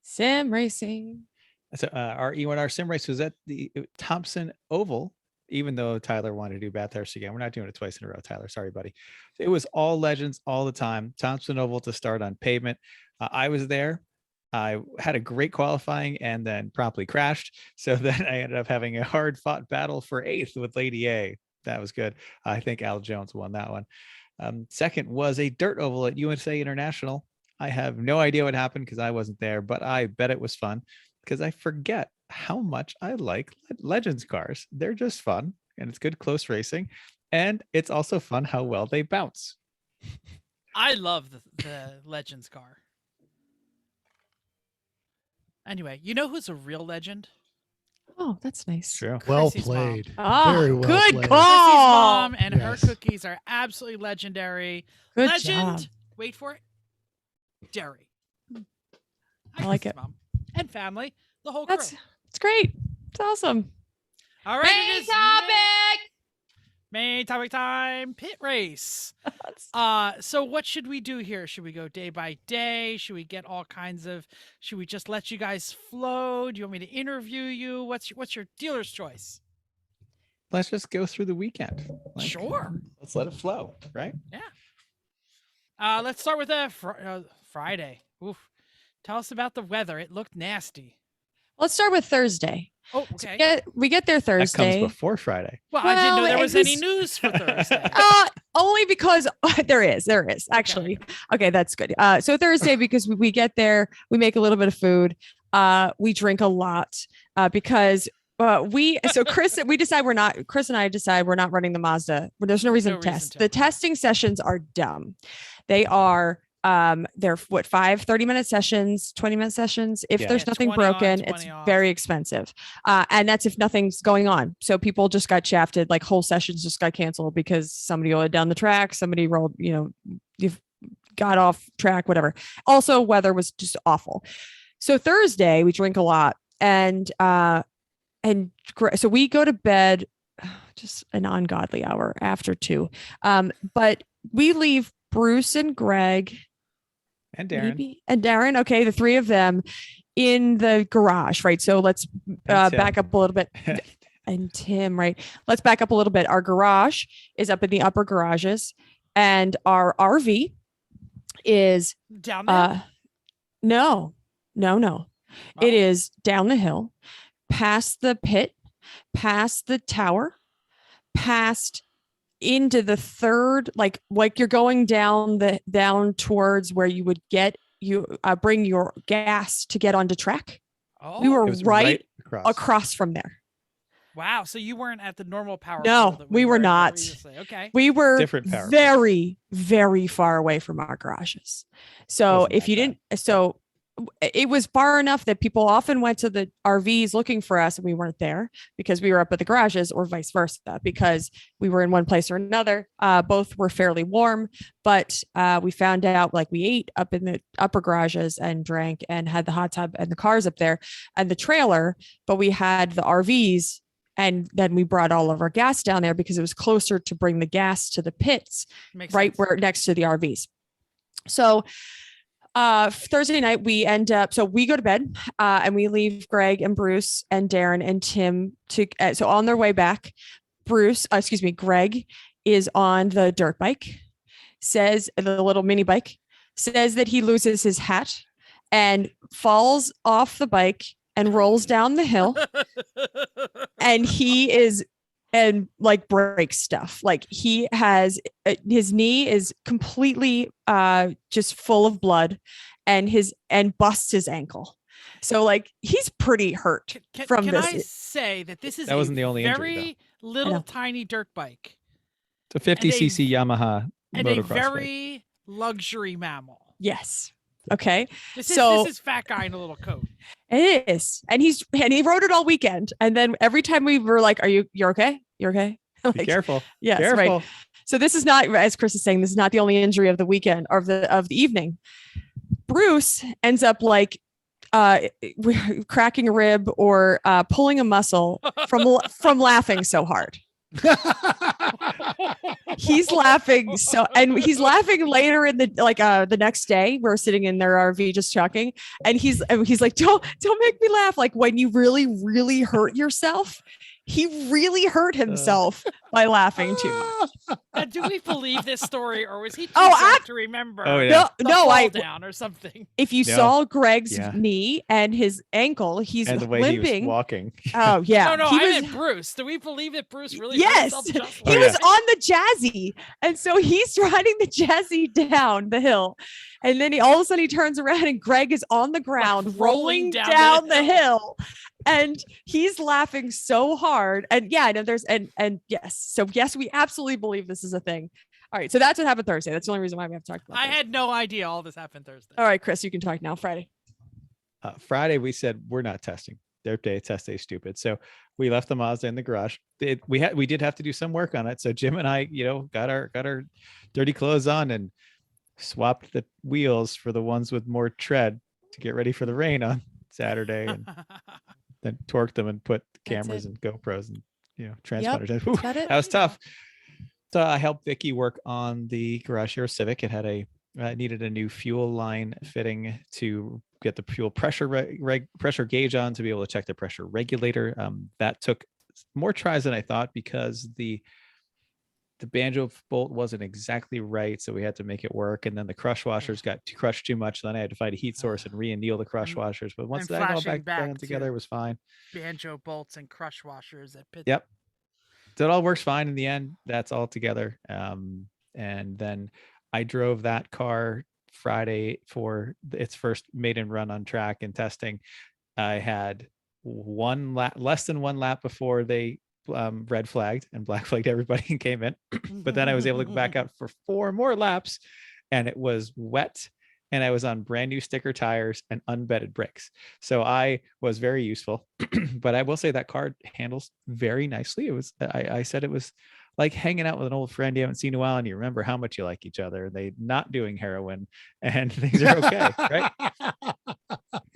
Sim racing. So our E1R sim race was at the Thompson Oval, even though Tyler wanted to do Bathurst again. We're not doing it twice in a row, Tyler. Sorry, buddy. It was all legends all the time. Thompson Oval to start on pavement. I was there. I had a great qualifying and then promptly crashed. So then I ended up having a hard fought battle for 8th with Lady A. That was good. I think Al Jones won that one. Second was a dirt oval at USA International. I have no idea what happened because I wasn't there, but I bet it was fun because I forget how much I like Legends cars. They're just fun and it's good close racing. And it's also fun how well they bounce. I love the Legends car. Anyway, you know who's a real legend? Oh, that's nice. True. Well Chrissy's mom. played. Ah, Very well good played. call. Chrissy's mom and Yes. her cookies are absolutely legendary. Good Legend. job. Wait for it. Dairy. I like Chrissy's it. Mom and family. The whole crew. It's great. It's awesome. All right. Main It is topic. Main topic time. Pit race. So what should we do here? Should we go day by day? Should we get all kinds of? Should we just let you guys flow? Do you want me to interview you? What's your dealer's choice? Let's just go through the weekend. Sure. Let's let it flow, right? Let's start with Friday. Oof. Tell us about the weather. It looked nasty. Let's start with Thursday. Oh, okay. We get there That comes Thursday. before Friday. Well, I didn't know Well, there it was any was- news for Thursday. Only because there is actually. Okay, that's good. So Thursday, because we get there, we make a little bit of food. We drink a lot because Chris and I decide we're not running the Mazda. There's no reason No to reason test. to. The testing sessions are dumb. They are they're 30-minute sessions, 20-minute sessions. If Yeah. there's Yeah, nothing 20 on, broken, 20 it's off. very expensive. And that's if nothing's going on. So people just got shafted, like whole sessions just got canceled because somebody rolled down the track, somebody rolled, you've got off track, whatever. Also, weather was just awful. So Thursday we drink a lot and so we go to bed just an ungodly hour after 2. But we leave Bruce and Greg And Darren. maybe, and Darren. Okay. The 3 of them in the garage. Right. So let's And Tim. back up a little bit. And Tim, right. Let's back up a little bit. Our garage is up in the upper garages and our RV is, Down there. no. It is down the hill, past the pit, past the tower, past into the third, like you're going down towards where you would bring your gas to get onto track. Oh, We were It was right across. across from there. wow. So you weren't at the normal power. No, pole that we were at not. previously. Okay. We were Different power. very, very far away from our garages. So Wasn't if that you bad. didn't, so it was far enough that people often went to the RVs looking for us and we weren't there because we were up at the garages, or vice versa, because we were in one place or another. Both were fairly warm, but we found out, like, we ate up in the upper garages and drank and had the hot tub and the cars up there and the trailer, but we had the RVs. And then we brought all of our gas down there because it was closer to bring the gas to the pits, Makes right sense. where next to the RVs. So Thursday night we end up, so we go to bed and we leave Greg and Bruce and Darren and Tim so on their way back, Greg is on the dirt bike, says the little mini bike, says that he loses his hat and falls off the bike and rolls down the hill. And breaks stuff. Like, he has his knee is completely just full of blood and busts his ankle. So, like, he's pretty hurt from can this. I say that this is That wasn't the only injury, very little tiny dirt bike It's a 50cc Yamaha and a motocross bike. very luxury mammal. Yes. Okay. This So- is fat guy in a little coat. It is. And he rode it all weekend. And then every time we were like, you're okay? You're okay? Be Like, careful. yes, Careful. right. So this is not, as Chris is saying, this is not the only injury of the weekend or of the evening. Bruce ends up like cracking a rib or pulling a muscle from laughing so hard. He's laughing and he's laughing later in the next day. We're sitting in their RV just talking, and he's like, don't make me laugh. Like, when you really, really hurt yourself. He really hurt himself by laughing too much. Do we believe this story, or was he too Oh, drunk to remember? Oh, yeah. the No, fall down or something. if you No. saw Greg's Yeah. knee and his ankle, he's And the way limping. he was walking. Oh yeah. No, He I was- meant Bruce. Do we believe that Bruce really Yes. hurt himself just Oh, he like was that? on the Jazzy, and so he's riding the Jazzy down the hill, and then all of a sudden he turns around and Greg is on the ground rolling down the hill, and he's laughing so hard. And yeah, I know there's and yes, so yes, we absolutely believe this is a thing. All right, so that's what happened Thursday. That's the only reason why we have to talk about. I Thursday. had no idea all this happened Thursday. All right, Chris, you can talk now. Friday. Friday, we said we're not testing. their test day stupid. So we left the Mazda in the garage. We did have to do some work on it. So Jim and I, got our dirty clothes on and swapped the wheels for the ones with more tread to get ready for the rain on Saturday, and then torqued them and put cameras and GoPros and transponders. Yep, Whew, that was tough. So I helped Vicky work on the Garage Hero Civic. It had needed a new fuel line fitting to get the fuel pressure pressure gauge on to be able to check the pressure regulator. That took more tries than I thought because the banjo bolt wasn't exactly right, so we had to make it work. And then the crush washers got crushed too much. Then I had to find a heat source and re-anneal the crush washers. But once that got back together, it was fine. Banjo bolts and crush washers at Pitt. Yep. So it all works fine in the end. That's all together. And then I drove that car Friday for its first maiden run on track and testing. I had less than one lap before they red flagged and black flagged everybody and came in. But then I was able to go back out for 4 more laps, and it was wet, and I was on brand new sticker tires and unbedded brakes. So I was very useful. But I will say that car handles very nicely. It was, I said it was like hanging out with an old friend you haven't seen in a while, and you remember how much you like each other. They not doing heroin and things are okay, right?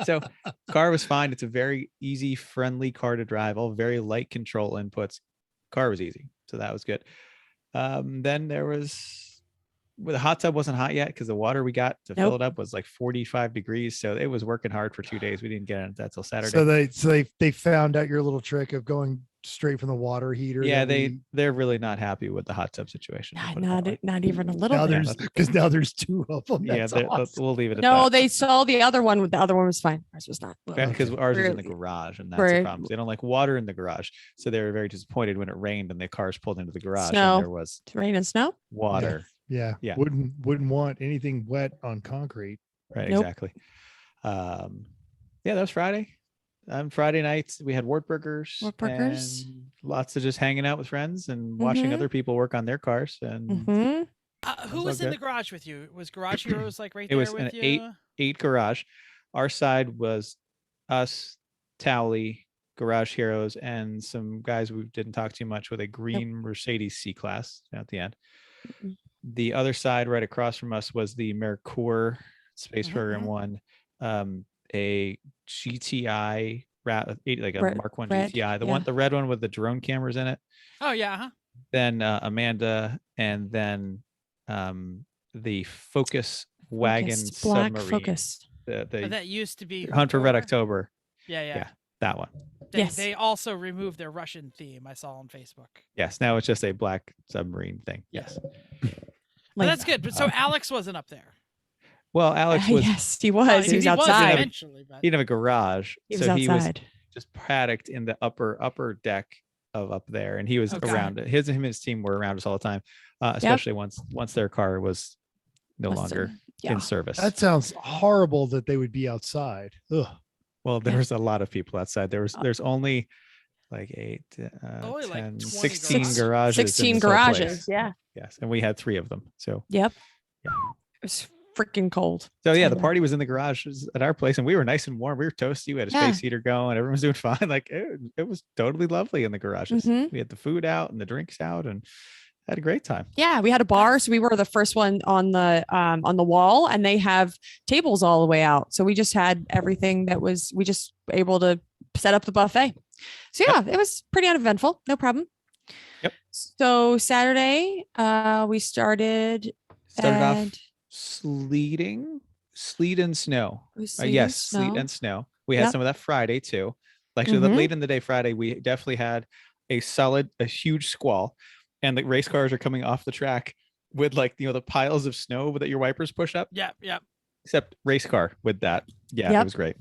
So car was fine. It's a very easy, friendly car to drive, all very light control inputs. Car was easy. So that was good. Then the hot tub wasn't hot yet because the water we got to fill it up was like 45 degrees. So it was working hard for 2 days. We didn't get into that till Saturday. So they found out your little trick of going straight from the water heater. Yeah, they're really not happy with the hot tub situation. Not even a little bit. Because now there's 2 of them. That's awesome. We'll leave it at no, that. they saw the other one. The other one was fine. Ours was not. Because ours is in the garage, and that's the problem. They don't like water in the garage, so they were very disappointed when it rained and the cars pulled into the garage and there was rain and snow. Water. Yeah. Wouldn't want anything wet on concrete. Right. Nope. Exactly. That was Friday. Friday nights we had Wartburgers, and lots of just hanging out with friends and watching other people work on their cars. And who was in the garage with you? Was Garage Heroes like right there with you? It was an eight garage. Our side was us, Towley, Garage Heroes, and some guys we didn't talk too much with a green Mercedes C-Class at the end. The other side right across from us was the Mercure Space Program one, a GTI like a Mark 1 GTI, the red one with the drone cameras in it. Oh yeah. Then Amanda, and then the Focus wagon black submarine. Focus. That used to be Hunt for Red October. Yeah, that one. They also removed their Russian theme. I saw on Facebook. Yes, now it's just a black submarine thing. Yes. But that's good. But so Alex wasn't up there. Well, Alex was. Yes, he was. He was outside. Eventually, but... He didn't have a garage, he was outside. He was just paddocked in the upper deck of up there, and he was around it. Him and his team were around us all the time, especially once their car was no longer in service. That sounds horrible that they would be outside. Ugh. Well, there's a lot of people outside. There's only like 8, 10, 16 garages. 16 garages. Yeah. Yes, and we had 3 of them. So. Yep. Yeah. It was freaking cold. So the party was in the garage at our place, and we were nice and warm. We were toasty. We had a space heater going. Everyone was doing fine. Like it was totally lovely in the garages. We had the food out and the drinks out, and had a great time. Yeah, we had a bar, so we were the first one on the wall, and they have tables all the way out. So we just had everything we just were able to set up the buffet. So it was pretty uneventful. No problem. Yep. So Saturday, we started off sleet and snow. Sleet and snow. We had some of that Friday too. Actually, late in the day Friday, we definitely had a huge squall, and the race cars are coming off the track with the piles of snow that your wipers push up. Yeah. Except race car with that. Yeah, it was great.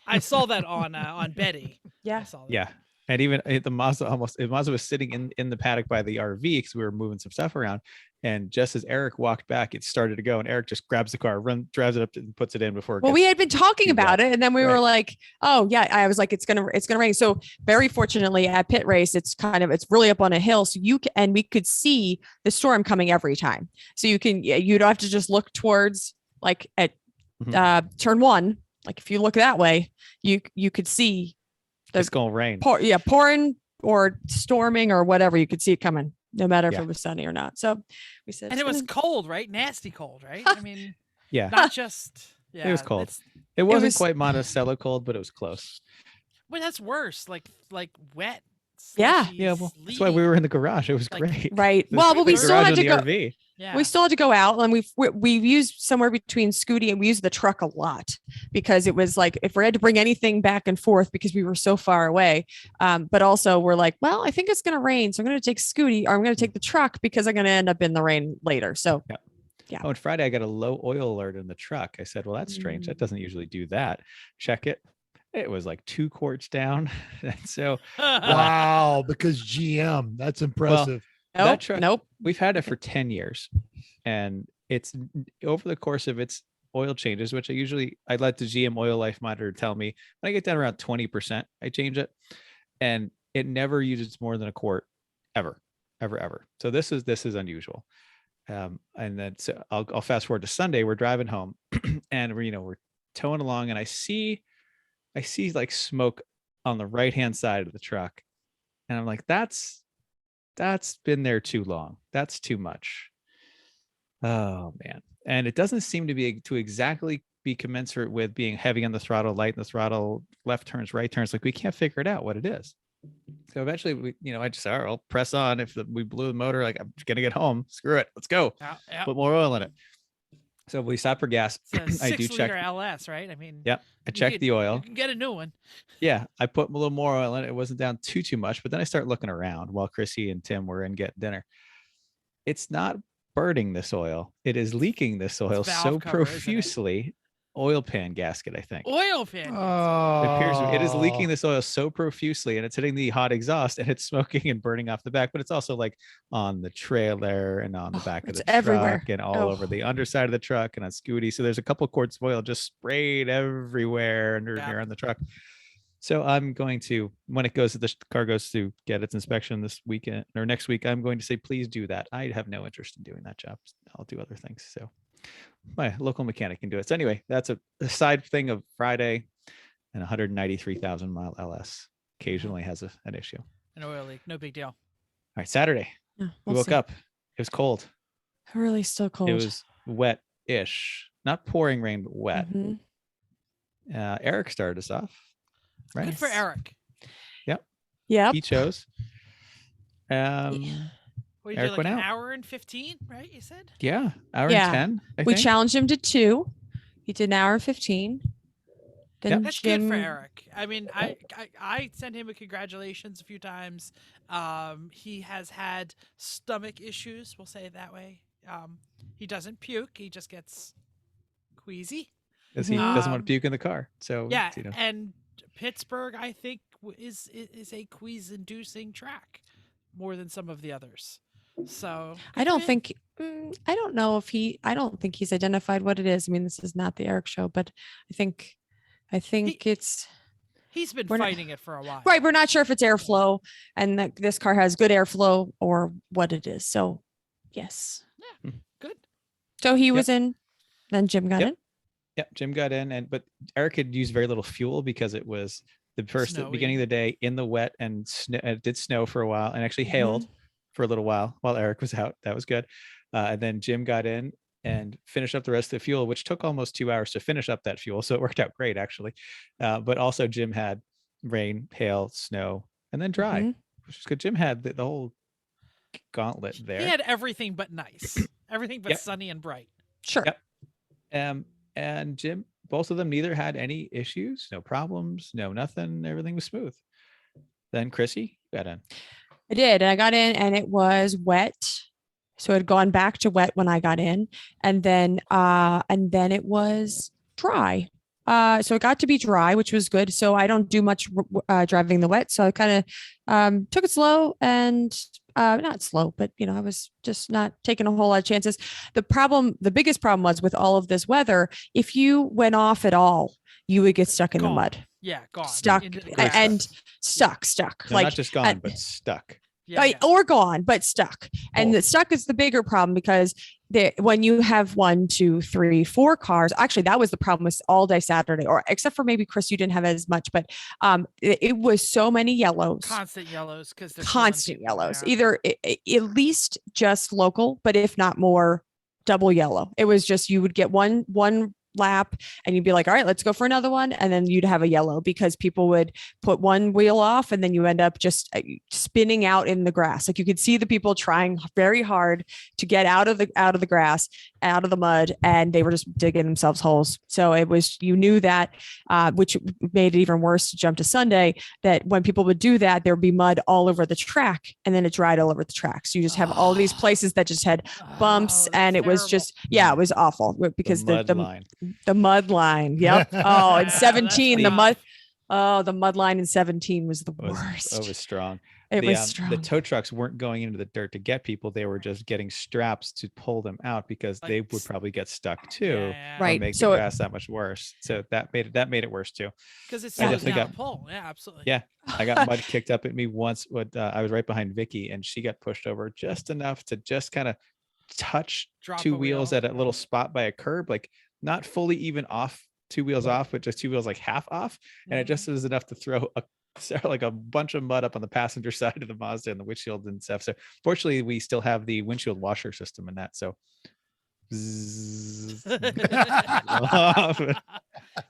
I saw that on Betty. Yeah. I saw that. Yeah. And even the Mazda was sitting in the paddock by the RV because we were moving some stuff around. And just as Eric walked back, it started to go, and Eric just grabs the car, drives it up and puts it in before. We had been talking about it, and then we were like, "Oh yeah," I was like, "It's gonna rain." So very fortunately, at Pitt Race, it's really up on a hill, so we could see the storm coming every time. So you don't have to just look towards like at turn 1. Like if you look that way, you could see It's going to rain. Pouring or storming or whatever. You could see it coming, no matter if Yeah. it was sunny or not. So we said, And it was cold, right? Nasty cold, right? I mean, Yeah. not just. Yeah, It was cold. it's- It wasn't was- quite Monticello cold, but it was close. Well, that's worse. Like wet. Yeah. slushy, Yeah, well, that's why we were in the garage. It was Like- great. right. The- Well, but we the still garage had in to the go. RV. Yeah. We still had to go out, and we've used somewhere between Scooty and we used the truck a lot because it was like if we had to bring anything back and forth because we were so far away. But also we're like, well, I think it's going to rain, so I'm going to take Scooty or I'm going to take the truck because I'm going to end up in the rain later. So Yeah. Oh, and Friday I got a low oil alert in the truck. I said, well, that's strange. That doesn't usually do that. Check it. It was like 2 quarts down. And so Wow, because GM. That's impressive. that truck- nope. we've had it for 10 years. And it's over the course of its oil changes, which I let the GM oil life monitor tell me when I get down around 20%, I change it. And it never uses more than a quart ever. So this is unusual. And then so I'll fast forward to Sunday. We're driving home and we're towing along and I see like smoke on the right-hand side of the truck. And I'm like, that's been there too long. That's too much. Oh man. And it doesn't seem to exactly be commensurate with being heavy on the throttle, light in the throttle, left turns, right turns. Like we can't figure it out what it is. So eventually I just said, all right, I'll press on. If we blew the motor, like I'm going to get home, screw it. Let's go. Yeah. Put more oil in it. So we stop for gas. It's a I do 6 check. liter LS, right? I mean, Yep. I you checked could- the oil. You can get a new one. Yeah. I put a little more oil in it. It wasn't down too much, but then I start looking around while Chrissy and Tim were in getting dinner. It's not burning this oil. It is leaking this oil valve so cover, isn't it? profusely. Oil pan gasket, I think. Oil fan. Oh, It appears it is leaking this oil so profusely and it's hitting the hot exhaust and it's smoking and burning off the back, but it's also like on the trailer and on the back of it's the truck everywhere. and all Oh. over the underside of the truck and on Scooty. So there's a couple of quarts of oil just sprayed everywhere under Yeah. here on the truck. So I'm going to, when the car goes to get its inspection this weekend or next week, I'm going to say, please do that. I have no interest in doing that job. I'll do other things. So my local mechanic can do it. So anyway, that's a side thing of Friday and 193,000 mile LS occasionally has an issue. All An oil leak. No big deal. right, Saturday, Yeah, we we'll woke see. up. It was cold. Really still cold. It was wet-ish, not pouring rain, but wet. Mhm. Eric started us off, right? Good for Eric. Yep. He chose. What Eric like went an out. hour and 15, right? You said? Yeah, hour Yeah. and 10. I We think. challenged him to 2. He did an hour and 15. Then That's Jim, good for Eric. I mean, I sent him a congratulations a few times. He has had stomach issues. We'll say it that way. He doesn't puke. He just gets queasy. Because he doesn't want Um, to puke in the car. So Yeah, you know. and Pittsburgh, I think, is a quease-inducing track more than some of the others. So I don't good. think I don't know if I don't think he's identified what it is. I mean, this is not the Eric show, but I think it's He's been we're not- fighting it for a while. right. We're not sure if it's airflow and that this car has good airflow or what it is. So yes. Good. So he Yep. was in, then Jim got Yep. in. Yeah, Jim got in, but Eric had used very little fuel because it was the beginning of the day in the wet and it did snow for a while and actually hailed for a little while Eric was out. That was good. And then Jim got in and finished up the rest of the fuel, which took almost 2 hours to finish up that fuel. So it worked out great actually. But also Jim had rain, hail, snow, and then dry, Mhm. which is good. Jim had the whole gauntlet there. He had everything but nice. Everything but Yep. sunny and bright. Sure. Yep. And Jim, both of them neither had any issues, no problems, no nothing. Everything was smooth. Then Chrissy got in. I did. And I got in and it was wet. So it had gone back to wet when I got in. And then it was dry. So it got to be dry, which was good. So I don't do much driving the wet. So I kind of took it slow and not slow, but I was just not taking a whole lot of chances. The biggest problem was with all of this weather, if you went off at all, you would get stuck in the Gone. mud, Yeah, gone. stuck Into the Great grass. and stuck. No, Like not just gone, but stuck. or gone, but stuck. And the stuck is the bigger problem because when you have 1, 2, 3, 4 cars, actually that was the problem with all day Saturday, or except for maybe Chris, you didn't have as much, but it was so many yellows, constant yellows, because constant yellows, either at least just local, but if not more, double yellow. It was just, you would get one lap and you'd be like, all right, let's go for another one, and then you'd have a yellow because people would put one wheel off and then you end up just spinning out in the grass. Like you could see the people trying very hard to get out of the grass, out of the mud, and they were just digging themselves holes. So it was, you knew that, which made it even worse to jump to Sunday, that when people would do that, there would be mud all over the track and then it dried all over the track. So you just have all these places that just had bumps, and it was just, it was awful because the mud line. Yep. Oh, and 17, the mud line in 17 was the worst. It was strong. It was strong. The tow trucks weren't going into the dirt to get people. They were just getting straps to pull them out because they would probably get stuck too. Right. Make the grass that much worse. So that made it worse too. Because it's slows down the pole. Yeah, absolutely. Yeah. I got mud kicked up at me once. I was right behind Vicky and she got pushed over just enough to just kind of touch two wheels at a little spot by a curb, like not fully even off, 2 wheels off, but just 2 wheels like half off. And it just was enough to throw like a bunch of mud up on the passenger side of the Mazda and the windshield and stuff. So fortunately we still have the windshield washer system in that. So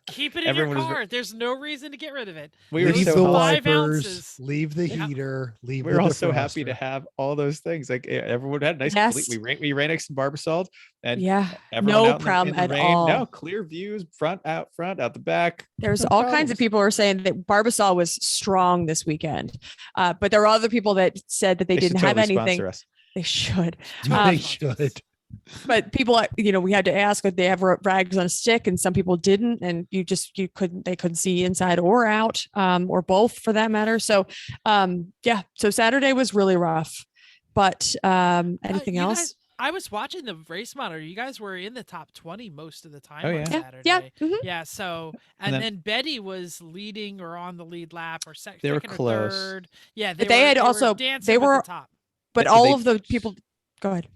keep it in your car. There's no reason to get rid of it. We were leave so the happy. wipers, leave the heater, leave. We were all so happy to have all those things. Like everyone had a nice. We ran next to Barbasol, and no problem at all. No clear views, front, out the back. There's all kinds of people who are saying that Barbasol was strong this weekend, but there were other people that said that they didn't have anything. They should. They should. But people, we had to ask if they have rags on a stick, and some people didn't, and they couldn't see inside or out, or both for that matter. So, so Saturday was really rough, but anything else? I was watching the race monitor. You guys were in the top 20 most of the time on Saturday. Yeah. Mm-hmm. Yeah. So, and then Betty was leading or on the lead lap or second or close. third. Yeah. They were top. But all of the people, go ahead.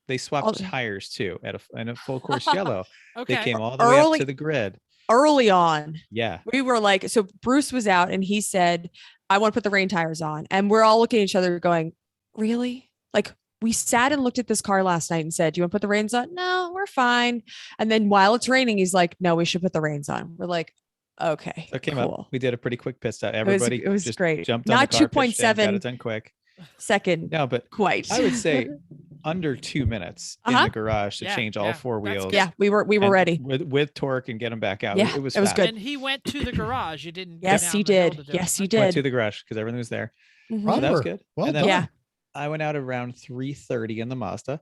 They swapped tires too in a full course yellow. Okay. They came all the way up to the grid. Early on. Yeah. We were like, so Bruce was out and he said, I want to put the rain tires on. And we're all looking at each other going, really? Like, we sat and looked at this car last night and said, do you want to put the rains on? No, we're fine. And then while it's raining, he's like, no, we should put the rains on. We're like, okay. So it came up. We did a pretty quick pit stop. Everybody it was just great. Jumped not on the car, 2.7 got it done quick. Second. No, but quite. I would say under 2 minutes in the garage to change all 4 wheels. Yeah, we were ready with torque and get them back out. Yeah, it was good. And he went to the garage. You didn't. Yes, he did. Yes, he did. Went to the garage because everything was there. Mm-hmm. So that was good. Well, and then yeah. I went out around 3:30 in the Mazda,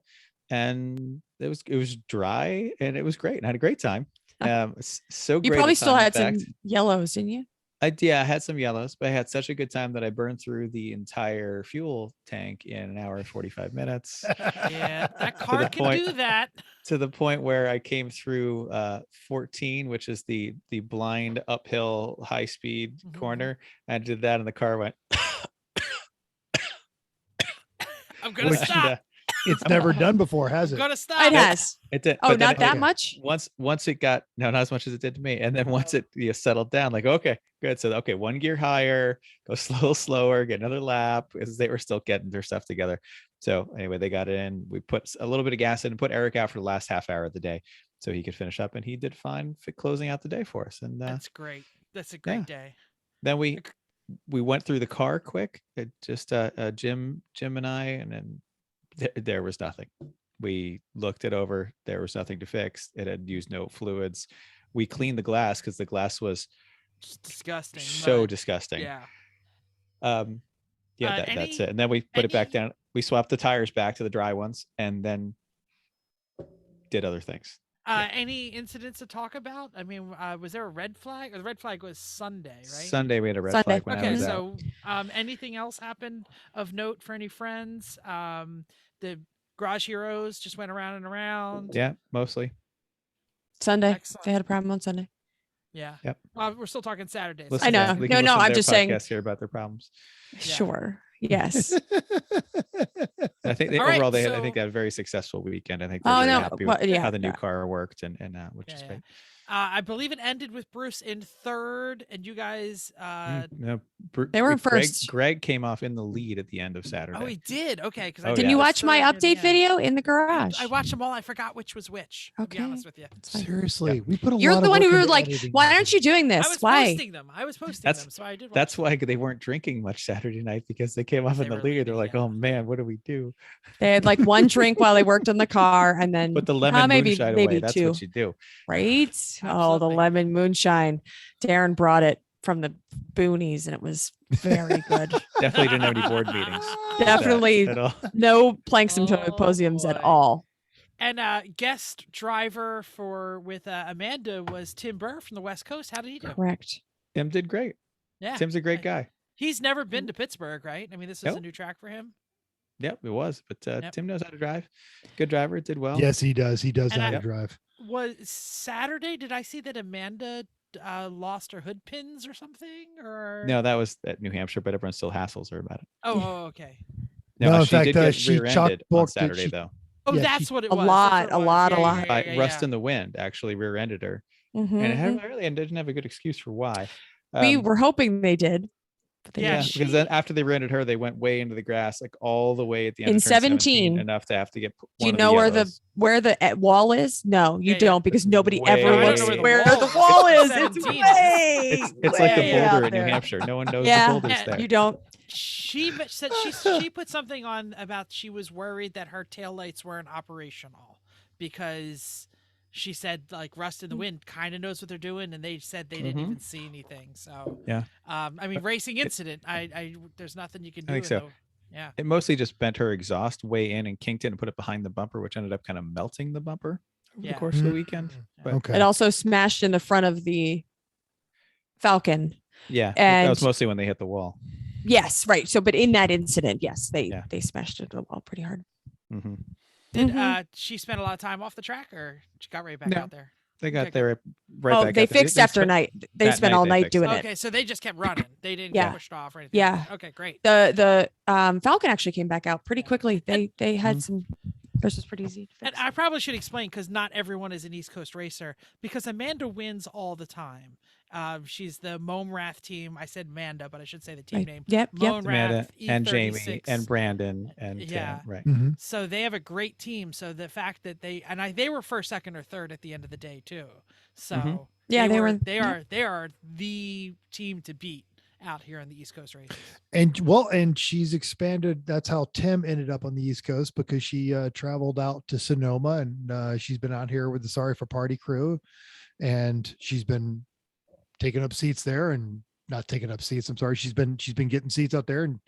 and it was dry and it was great. And I had a great time. So great. You probably still had some yellows, didn't you? I had some yellows, but I had such a good time that I burned through the entire fuel tank in an hour and 45 minutes. Yeah, that car can do that. To the point where I came through 14, which is the blind uphill high speed corner. I did that and the car went. I'm gonna stop. It's never done before, has it? I'm gonna stop. It has. It did. Oh, not that much? Once it got, no, not as much as it did to me. And then once it settled down, like, okay, good. So, okay, 1 gear higher, go slower, get another lap, because they were still getting their stuff together. So anyway, they got it in. We put a little bit of gas in and put Eric out for the last half hour of the day so he could finish up, and he did fine for closing out the day for us. And that's great. That's a great day. Then we went through the car quick, just Jim and I, and then there was nothing. We looked it over. There was nothing to fix. It had used no fluids. We cleaned the glass because the glass was just disgusting. So disgusting. Yeah. That's it. And then we put it back down. We swapped the tires back to the dry ones and then did other things. Any incidents to talk about? I mean, was there a red flag? Or the red flag was Sunday, right? Sunday we had a red flag when I was out. Anything else happened of note for any friends? The Garage Heroes just went around and around. Yeah, mostly. Sunday. Excellent. They had a problem on Sunday. Yeah. Yep. We're still talking Saturdays. I know. No, I'm just saying. Hear about their problems. Yeah. Sure. Yes. I think All right, overall I so- think they had a very successful weekend. I think they're Oh, really no, happy well, with yeah, how the new yeah. car worked and which is Yeah, great. I believe it ended with Bruce in third, and you guys. No, They were in Greg, first. Greg came off in the lead at the end of Saturday. Oh, he did. Okay, because Oh, Didn't yeah. you watch my update video in the garage? I watched them all. I forgot which was which. To be honest with you, It's fine. Seriously, we put a You're lot the of one work who were into like, editing why these aren't you doing this? I was Why? posting them. That's- so I did. Watch That's them. why they weren't drinking much Saturday night, because they came off They in the were lead. They're leading, like, yeah. oh man, what do we do? They had like one drink while they worked on the car, and then Put the lemon maybe moonshine away. maybe That's two. what you do. Right? Oh, the Absolutely. lemon moonshine. Darren brought it from the boonies, and it was very good. Definitely didn't have any board meetings. with that Definitely at all. no planks and Oh, symposiums at boy. all. And guest driver with Amanda was Tim Burr from the West Coast. How did he do? Correct. Tim did great. Yeah, Tim's a great guy. He's never been to Pittsburgh, right? I mean, this is a Nope. new track for him. Yep, it was. But Yep. Tim knows how to drive. Good driver. Did well. Yes, he does. He does And know how I- to drive. Was Saturday? Did I see that Amanda lost her hood pins or something? Or No, that was at New Hampshire, but everyone still hassles her about it. Oh, okay. No, in she fact, did get she rear-ended on chalk-booked it. Saturday, She- though. Oh, Yeah, that's she- what it A was. lot, That's a what it was. lot, a Yeah, lot. By yeah, Rust yeah. in the Wind actually rear-ended her, Mhm, and it mhm. really didn't have a good excuse for why. We Um, were hoping they did. But they Yeah, yeah, didn't. because then after they rear-ended her, they went way into the grass, like all the way at the end. In of turn 17, enough to have to get. Do one you of know where the yellows. wall is? No, you Yeah, yeah. don't, because nobody Way ever I don't looks know where the where wall the is. wall It's is. It's 17. way, It's like the way boulder out in New there. Hampshire. No one knows Yeah, the boulder's there. you don't. She said she put something on about she was worried that her taillights weren't operational because she said like Rust in the Wind kind of knows what they're doing, and they said they didn't Mhm. even see anything. So Yeah. I mean, racing incident. I there's nothing you can do. I think so. though. Yeah. It mostly just bent her exhaust way in and kinked it and put it behind the bumper, which ended up kind of melting the bumper over Yeah. the course of the weekend. But Okay. It also smashed in the front of the Falcon. yeah, that was And- mostly when they hit the wall. Yes, right. So, but in that incident, yes, Yeah. they smashed it the wall pretty hard. hmm Did Mhm. she spend a lot of time off the track, or she got right back No. out there? They got Okay, there right Oh, back. they out there. fixed after spent- night. They that spent night all they night fixed doing it. it. Okay, so they just kept running. They didn't Yeah. get pushed off or anything. Yeah. Okay, great. The Falcon actually came back out pretty quickly. They had Mhm. some. This was pretty easy to And fix. I probably should explain because not everyone is an East Coast racer. Because Amanda wins all the time. She's the Momrath team. I said Amanda, but I should say the team Right. name. Yep. Amanda Momrath and Jamie E36. and Brandon and Yeah. right. Mhm. So they have a great team. So the fact that they were first, second, or third at the end of the day too. So Mhm. Yeah, they were- they are the team to beat out here on the East Coast races. And she's expanded. That's how Tim ended up on the East Coast, because she traveled out to Sonoma, and she's been out here with the Sorry for Party crew, and she's been taking up seats there, and not taking up seats. I'm sorry. She's been getting seats out there and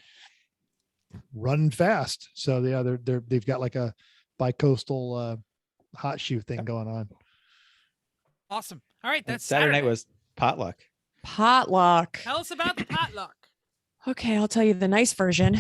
running fast. So yeah, they've got like a bi-coastal hot shoe thing going on. Awesome. All right, And that's Saturday night was potluck. Potluck. Tell us about the potluck. Okay, I'll tell you the nice version.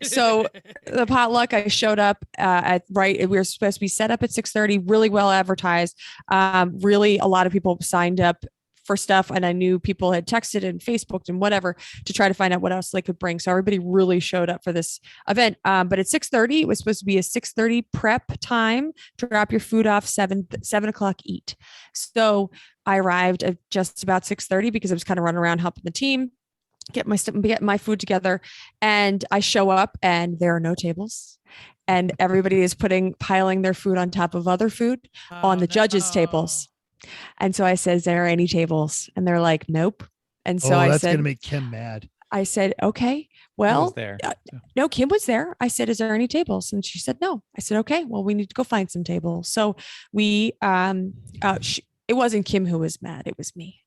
So the potluck, I showed up at we were supposed to be set up at 6:30, really well advertised. Really, a lot of people signed up for stuff, and I knew people had texted and Facebooked and whatever to try to find out what else they could bring. So everybody really showed up for this event. But at 6:30, it was supposed to be a 6:30 prep time. Drop your food off 7 o'clock. Eat. So I arrived at just about 6:30 because I was kind of running around helping the team get my food together, and I show up and there are no tables, and everybody is piling their food on top of other food on the judges' tables. And so I said, "Is there any tables?" And they're like, "Nope." And so I That's said, gonna make Kim mad. "I said, okay, Who was well, there. no, Kim was there." I said, "Is there any tables?" And she said, "No." I said, "Okay, well, we need to go find some tables." So we, it wasn't Kim who was mad. It was me.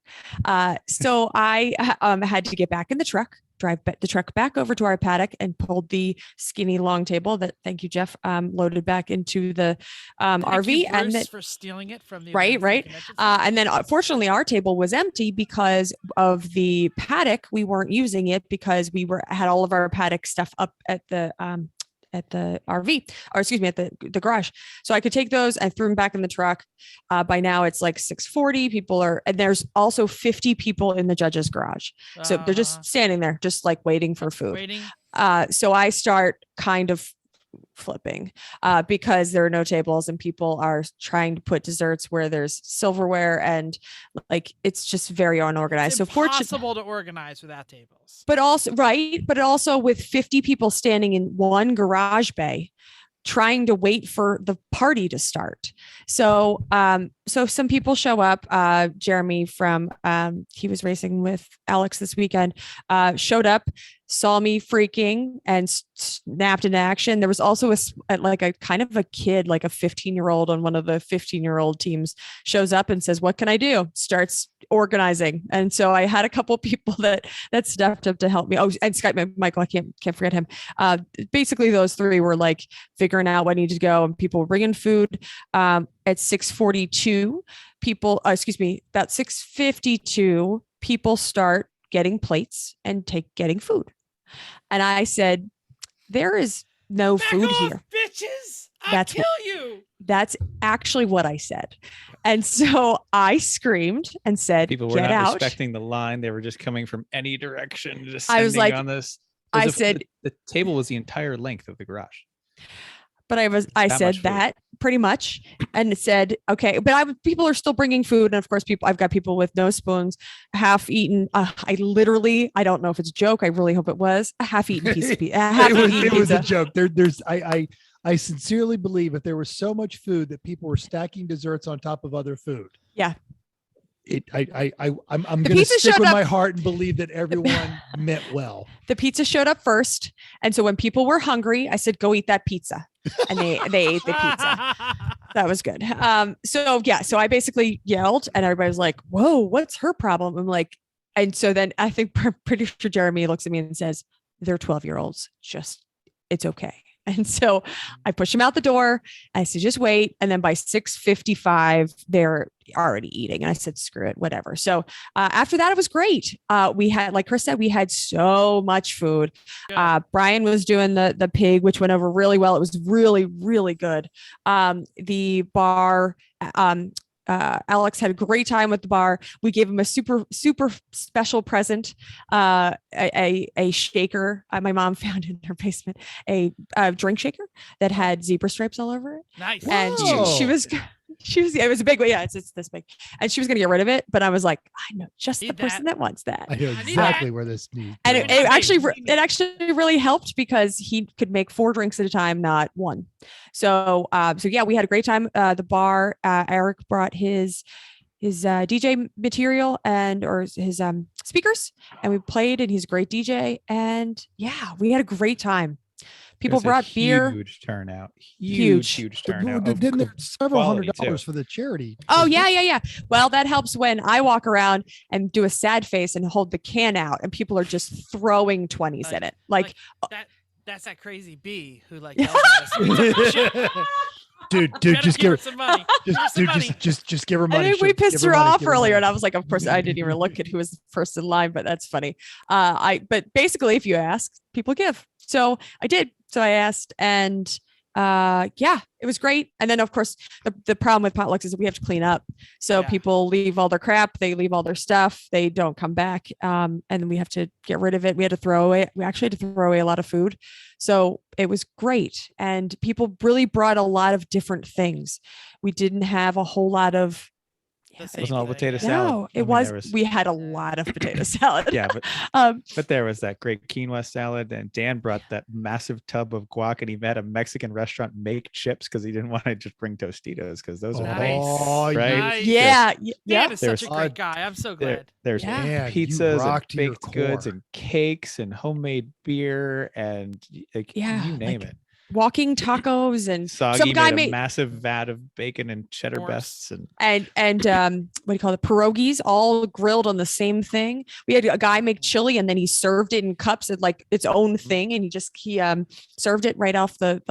So I had to get back in the truck, drive the truck back over to our paddock, and pulled the skinny long table that, thank you, Jeff, loaded back into the Thank RV. you, And Bruce, then, for stealing it from the Right, event right. convention center. and then fortunately our table was empty because of the paddock. We weren't using it because we had all of our paddock stuff up at the RV, or excuse me, at the garage. So I could take those. I threw them back in the truck. By now it's like 6:40. And there's also 50 people in the judge's garage. So they're just standing there, just like waiting for food. Waiting. So I start kind of flipping because there are no tables and people are trying to put desserts where there's silverware, and like it's just very unorganized. It's So impossible to organize without tables. but also with 50 people standing in one garage bay trying to wait for the party to start. So some people show up. Jeremy from he was racing with Alex this weekend, showed up, saw me freaking and snapped into action. There was also a kind of a kid, like a 15-year-old on one of the 15-year-old teams, shows up and says, "What can I do?" Starts organizing. And so I had a couple people that stepped up to help me. Oh, and Skype Michael, I can't forget him. Basically those three were like figuring out what needed to go, and people were bringing food. At 6:42, about 6:52, people start getting plates and getting food. And I said, there is no Back food off, here. Bitches! That's I'll kill you. That's actually what I said. And so I screamed and said, People were "Get not out." respecting the line. They were just coming from any direction. Just I was like, on this. I said, the table was the entire length of the garage. but I said that pretty much, and it said, okay, but people are still bringing food. And of course, I've got people with no spoons, half eaten. I don't know if it's a joke. I really hope it was a half eaten piece of pizza. It was a joke. I sincerely believe if there was so much food that people were stacking desserts on top of other food. Yeah. I'm going to stick with my heart and believe that everyone meant well. The pizza showed up first. And so when people were hungry, I said, "Go eat that pizza." And they ate the pizza. That was good. So I basically yelled and everybody was like, "Whoa, what's her problem?" I'm like, and so then I think pretty sure Jeremy looks at me and says, "They're 12-year-olds. It's okay." And so I push them out the door. I said, "Just wait." And then by 6:55, they're already eating. And I said, "Screw it, whatever." So after that, it was great. We had, like Chris said, we had so much food. Brian was doing the pig, which went over really well. It was really, really good. The bar, Alex had a great time with the bar. We gave him a super, super special present, a shaker. My mom found in her basement a drink shaker that had zebra stripes all over it. Nice. And she was, it was a big one. Yeah, it's this big. And she was going to get rid of it. But I was like, I know just the person that wants that. I know exactly where this needs. And it actually really helped because he could make 4 drinks at a time, not one. So yeah, we had a great time. The bar, Eric brought his DJ material or his speakers, and we played, and he's a great DJ. And yeah, we had a great time. People brought beer. Huge turnout. Huge turnout. Didn't there several $100 for the charity? Oh yeah. Well, that helps when I walk around and do a sad face and hold the can out, and people are just throwing 20s in it. Like that. That's that crazy bee who like yelled at us. Dude, just give her some money. Just give her money. I think we pissed her off earlier, and I was like, of course, I didn't even look at who was first in line, but that's funny. But basically, if you ask, people give. So I did. So I asked, and yeah, it was great. And then of course, the problem with potlucks is that we have to clean up. So people leave all their crap, they leave all their stuff, they don't come back, and then we have to get rid of it. We actually had to throw away a lot of food. So it was great, and people really brought a lot of different things. We didn't have a whole lot of. It wasn't all potato salad. No, it was. We had a lot of potato salad. Yeah, but there was that great quinoa salad, and Dan brought that massive tub of guac, and he met a Mexican restaurant make chips because he didn't want to just bring Tostitos because those are nice, right? Nice. Yeah, Dan is such a great guy. I'm so glad. There's pizzas and baked goods and cakes and homemade beer and you name it. Walking tacos, and Soggy some guy made a massive vat of bacon and cheddar bests and what do you call it, pierogies, all grilled on the same thing. We had a guy make chili, and then he served it in cups at like its own thing, and he served it right off the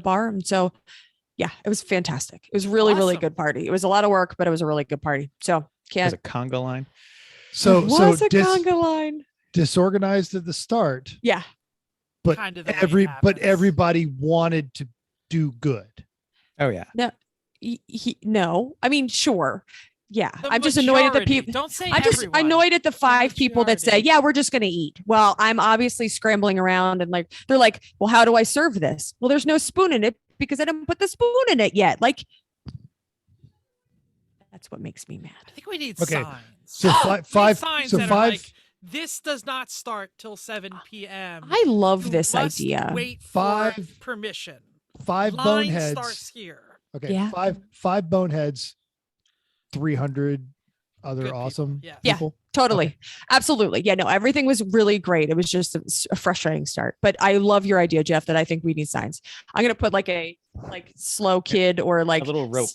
bar. And so yeah, it was fantastic. It was really really good party. It was a lot of work, but it was a really good party. So it was a conga line. So conga line. Disorganized at the start. Yeah. But everybody wanted to do good. Oh yeah. No, no. I mean, sure. Yeah, The I'm just annoyed at the majority. people. Don't say I'm just everyone. annoyed at the 5 people that say, majority. yeah, we're just going to eat. Well, I'm obviously scrambling around and like, they're like, well, how do I serve this? Well, there's no spoon in it because I didn't put the spoon in it yet. Like, that's what makes me mad. I think we need Okay, signs. So We five, need five, signs so that are five, like, this does not start till 7 p.m. I love You this must idea. Wait for Five- permission. 5 Line boneheads. starts here. Okay, Yeah. five boneheads, 300 other Good people, awesome yes. Yeah. people. Totally. Okay. Absolutely. Yeah, no, everything was really great. It was just a frustrating start. But I love your idea, Jeff, that I think we need signs. I'm going to put like a slow kid or like little rope.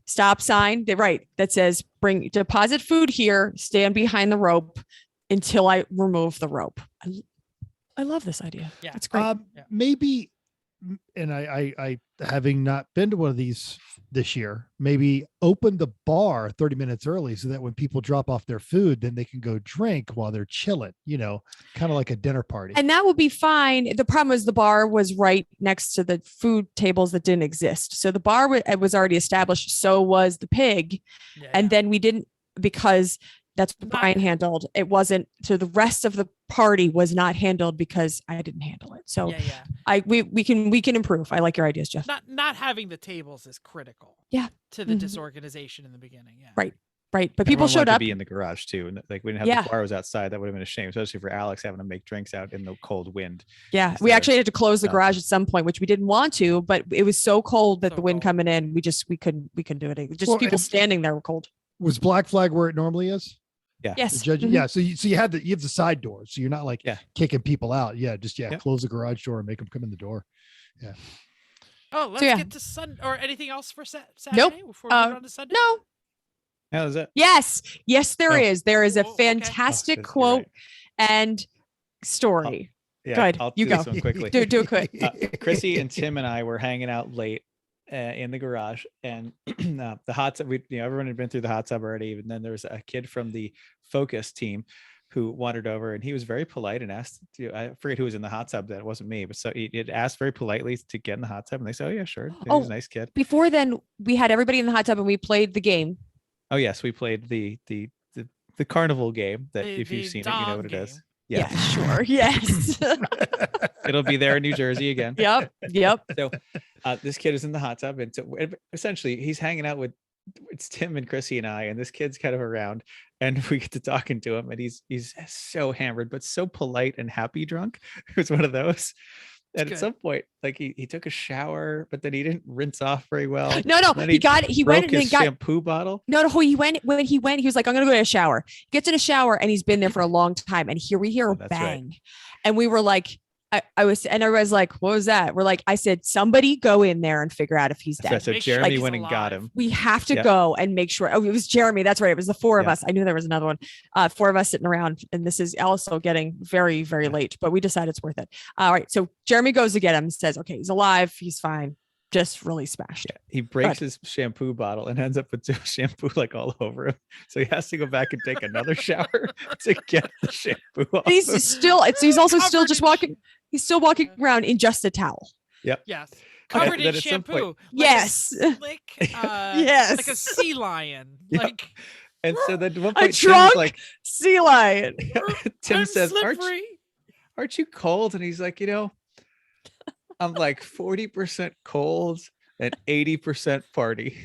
stop sign. Right. That says deposit food here, stand behind the rope until I remove the rope. I love this idea. Yeah. It's great. Yeah. Maybe, and I having not been to one of these this year, maybe open the bar 30 minutes early so that when people drop off their food, then they can go drink while they're chilling, kind of like a dinner party. And that will be fine. The problem was the bar was right next to the food tables that didn't exist. So the bar was already established. So was the pig. Yeah, And yeah. then we didn't, because that's what Brian handled. It wasn't, so the rest of the party was not handled because I didn't handle it. So yeah. we can improve. I like your ideas, Jeff. Not having the tables is critical. Yeah. To the Mhm. disorganization in the beginning. Yeah. Right. Right. But people Everyone showed wanted to up. be in the garage too, and like we didn't have Yeah. the bar was outside. That would have been a shame, especially for Alex having to make drinks out in the cold wind. Yeah. We instead actually had to close the of garage outside. at some point, which we didn't want to, but it was so cold that So the wind cold. coming in, we couldn't do it. Just Well, people and- standing there were cold. Was Black Flag where it normally is? Yeah. Yes. The judge, Mhm. Yeah. So you have the side doors. So you're not like Yeah. kicking people out. Yeah. Just, Yep. close the garage door and make them come in the door. Oh, let's yeah. get to or anything else for Saturday Nope. before we move on to Sunday. No. How is it? Yes. Yes, there Oh. is. There is a Oh, okay. fantastic Oh, you're quote right. and story. Yeah, Go ahead, I'll you do go. this one quickly. Do it quick. Chrissy and Tim and I were hanging out late in the garage, and the hot tub. Everyone had been through the hot tub already. And then there was a kid from the Focus team who wandered over, and he was very polite and asked. I forget who was in the hot tub. That wasn't me, but so he had asked very politely to get in the hot tub, and they said, "Oh yeah, sure." He was a nice kid. Before then, we had everybody in the hot tub and we played the game. Oh yes, we played the carnival game that The- if you've the seen it, you know dog what it is. game. Yeah, Sure. Yes. it'll be there in New Jersey again. Yep. So this kid is in the hot tub, and so essentially he's hanging out with it's Tim and Chrissy and I, and this kid's kind of around, and we get to talking to him, and he's so hammered but so polite and happy drunk. It was one of those. And good. at some point, like he took a shower, but then he didn't rinse off very well. No. Then He broke went and his he got shampoo bottle. No, he went he was like, I'm gonna go to a shower. He gets in a shower and he's been there for a long time. And here we hear Oh, a that's right. bang. And we were like, and everybody's like, what was that? We're like, I said, somebody go in there and figure out if he's That's right. dead. So Make sure Jeremy he's went and got alive. him. We have to Yep. go and make sure. Oh, it was Jeremy. That's right. It was the four of Yeah. us. I knew there was another one. 4 of us sitting around, and this is also getting very, very late, but we decided it's worth it. All right. So Jeremy goes to get him and says, okay, he's alive. He's fine. Just really smashed. Yeah, he breaks his shampoo bottle and ends up with shampoo like all over him. So he has to go back and take another shower to get the shampoo off. And he's still, he's also still Covered just in walking. He's still walking around in just a towel. Yes. Covered then in at some point- shampoo. Like a Yes. slick, Yes. like a sea lion. Yep. Like And so then at one A point, Tim's drunk like, sea lion. Tim I'm says, slippery. aren't you cold? And he's like, I'm like 40% cold and 80% party.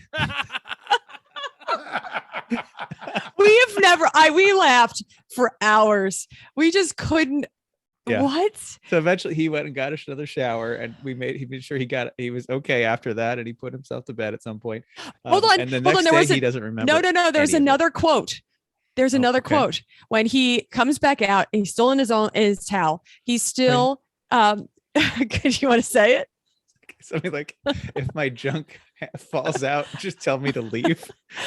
We have never, we laughed for hours. We just couldn't. Yeah. What? So eventually he went and got another shower, and he made sure he was okay after that, and he put himself to bed at some point. Hold on, And the hold on, next there day was he doesn't remember. No. There's any of it. another quote. There's Oh, another okay. quote when he comes back out. And he's still in his towel. He's still. Could you want to say it? Something like, if my junk falls out, just tell me to leave.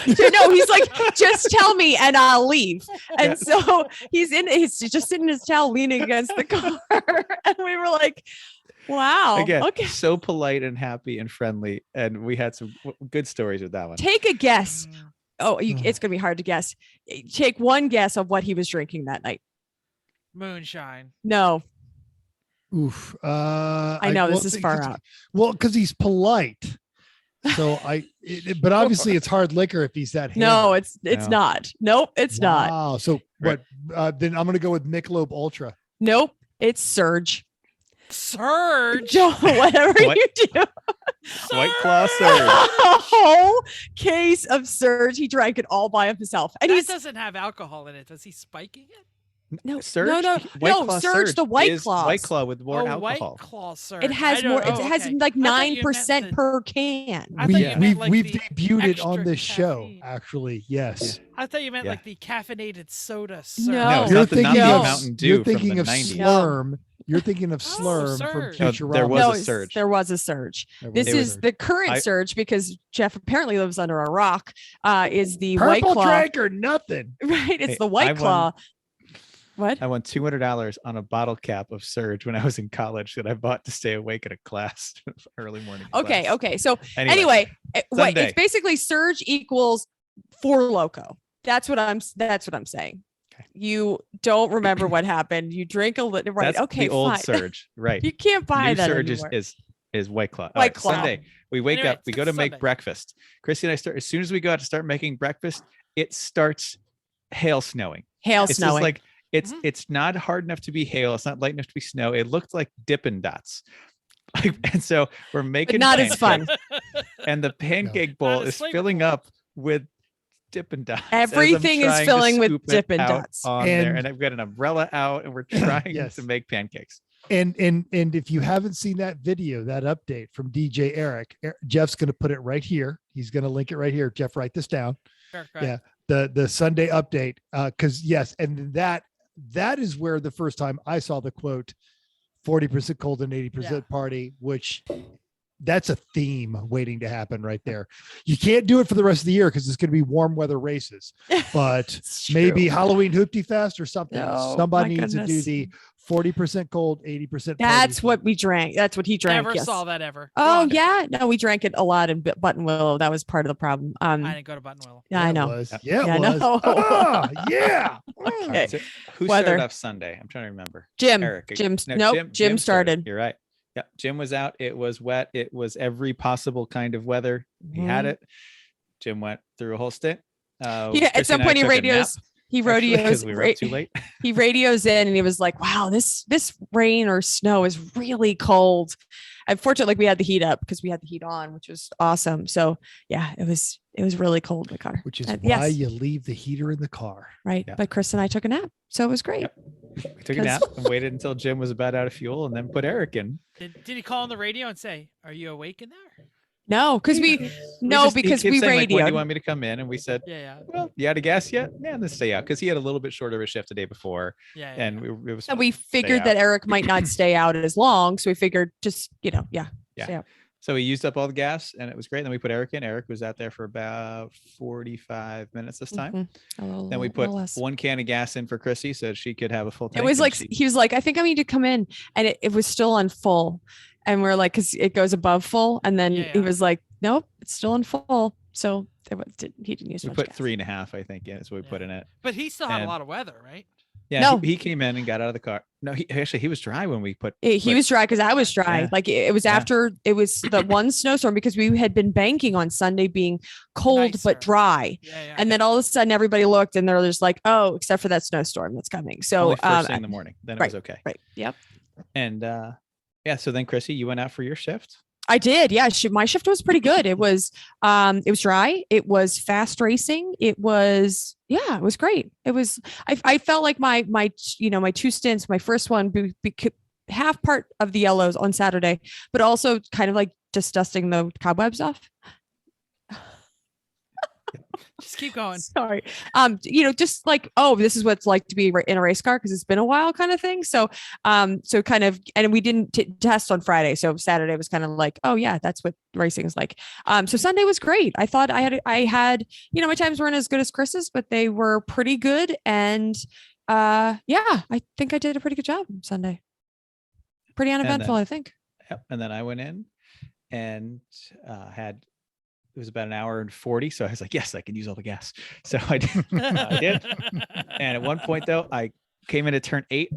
No, he's like, just tell me and I'll leave. And Yes. so he's just sitting in his towel, leaning against the car, and we were like, "Wow, Again, okay." so polite and happy and friendly, and we had some good stories with that one. Take a guess. Mm, Oh, it's gonna be hard to guess. Take one guess of what he was drinking that night. moonshine. No, Oof. I know this is far out. Well, because he's polite. So but obviously it's hard liquor if he's that. No, hammered. it's not. Nope, it's not. Wow. So, but then I'm gonna go with Michelob Ultra. Nope, it's Surge. Surge. Joe, whatever What? you do. White Claw Surge. A whole case of Surge. He drank it all by himself, and That doesn't have alcohol in it. Was he spiking it? no, Surge? no, White no, Claw Surge, the White is Claws. White Claw with more Oh, White alcohol. Claw Surge. It has more. It has like I thought you meant 9% the- per can. I thought you meant like we've the debuted it on extra this show. caffeine. Actually, yes. I thought you meant Yeah. like the caffeinated soda. Surge. No. No, it's You're not the thinking not of the Mountain Dew you're from thinking the of 90s. Slurm. You're thinking of Slurm from Surge. No, Futurama. there was No, a Surge. There was a Surge. There This was a is Surge. the current I- Surge because Jeff apparently lives under a rock. Is the Purple White Claw. drink or nothing. Right, it's Hey, the White I won- Claw. What? I won $200 on a bottle cap of Surge when I was in college that I bought to stay awake at a class, early morning. Okay, class. okay. So anyway, Sunday. it's basically Surge equals Four Loco. That's what I'm saying. Okay. You don't remember what happened. You drink a little, right? That's Okay, the old fine. Surge, right? You can't buy New that Surge anymore. is White Claw. All White right, Claw. Sunday, we wake Anyway, up, we go to make Sunday. breakfast. Chrissy and I start as soon as we go out to start making breakfast. It starts hail snowing. Hail It's snowing. just like Mhm. it's not hard enough to be hail. It's not light enough to be snow. It looked like Dippin' Dots. And so we're making not as fun. pancakes, and the pancake bowl as is flavorful. filling up with Dippin' Dots. as I'm Everything is trying to filling with scoop it Dippin' out Dots. on there, And- and I've got an umbrella out, and we're trying Yes. to make pancakes. And if you haven't seen that video, that update from DJ Eric, Jeff's going to put it right here. He's going to link it right here. Jeff, write this down. Sure, go Yeah. ahead. The Sunday update. Because yes, and that is where the first time I saw the quote 40% cold and 80% party, which that's a theme waiting to happen right there. You can't do it for the rest of the year because it's going to be warm weather races, but It's maybe true. Halloween Hoopty Fest or something. No, Somebody my needs to do goodness. the 40% cold, 80% That's party. what we drank. That's what he drank. Never Yes. saw that ever. Go Oh on. yeah, no, we drank it a lot in Button Willow. That was part of the problem. I didn't go to Buttonwillow. Yeah, I It know. was. Yeah. Yeah, it Yeah, I was. know. Ah, yeah. All right, so who Weather. started off Sunday? I'm trying to remember. Jim. Eric. Jim. No, Nope. Jim started. You're right. Yeah, Jim was out. It was wet. It was every possible kind of weather. He had Mhm. it. Jim went through a whole stint. Yeah, Chrissy at some and I point he took a nap, radios. He actually, 'cause radios. we were up too late. He radios in and he was like, "Wow, this rain or snow is really cold." Unfortunately, we had the heat up because we had the heat on, which was awesome. So yeah, it was really cold in the car. Which is Yes. why you leave the heater in the car. Right. Yeah. But Chris and I took a nap, so it was great. Yep. We took a nap and waited until Jim was about out of fuel, and then put Eric in. Did he call on the radio and say, "Are you awake in there?" No, because He because kept we saying, like, when do radioed. you want me to come in? And we said, Yeah, yeah, well, you out of gas yet? Yeah, let's stay out, because he had a little bit shorter of a shift the day before, yeah. and it was. And we stay figured out. that Eric might not stay out as long, so we figured just Yeah. stay out. So we used up all the gas, and it was great. Then we put Eric in. Eric was out there for about 45 minutes this time. Mhm. A little- Then we little put less. one can of gas in for Chrissy so she could have a full tank. It was and like she- he was like, I think I need to come in, and it was still on full, and we're like, because it goes above full, and then Yeah, he yeah. was like, nope, it's still on full. So he didn't use we much put gas. 3.5, I think. Yeah, that's what we put Yeah. in it. But he still had a And- lot of weather, right? Yeah, No. he came in and got out of the car. No, he was dry when we put. He put- was dry because I was dry. Yeah. Like it was Yeah. after it was the one snowstorm because we had been banking on Sunday being cold Nicer. but dry. Yeah, yeah. And then all of a sudden everybody looked and they're just like, oh, except for that snowstorm that's coming. So only first thing in the morning. Then it was okay. right. Yep. And yeah, so then Chrissy, you went out for your shift. I did. Yeah. My shift was pretty good. It was dry. It was fast racing. It was great. It was, I felt like my two stints, my first one, half part of the yellows on Saturday, but also kind of like just dusting the cobwebs off. Just keep going. Sorry. Just like, oh, this is what it's like to be in a race car because it's been a while kind of thing. So, so kind of, and we didn't test on Friday. So Saturday was kind of like, oh yeah, that's what racing is like. So Sunday was great. I thought I had, my times weren't as good as Chris's, but they were pretty good. And I think I did a pretty good job on Sunday. Pretty uneventful, I think. Yep. And then I went in and it was about an hour and 40. So I was like, yes, I can use all the gas. So I did. I did. And at one point though, I came in to turn 8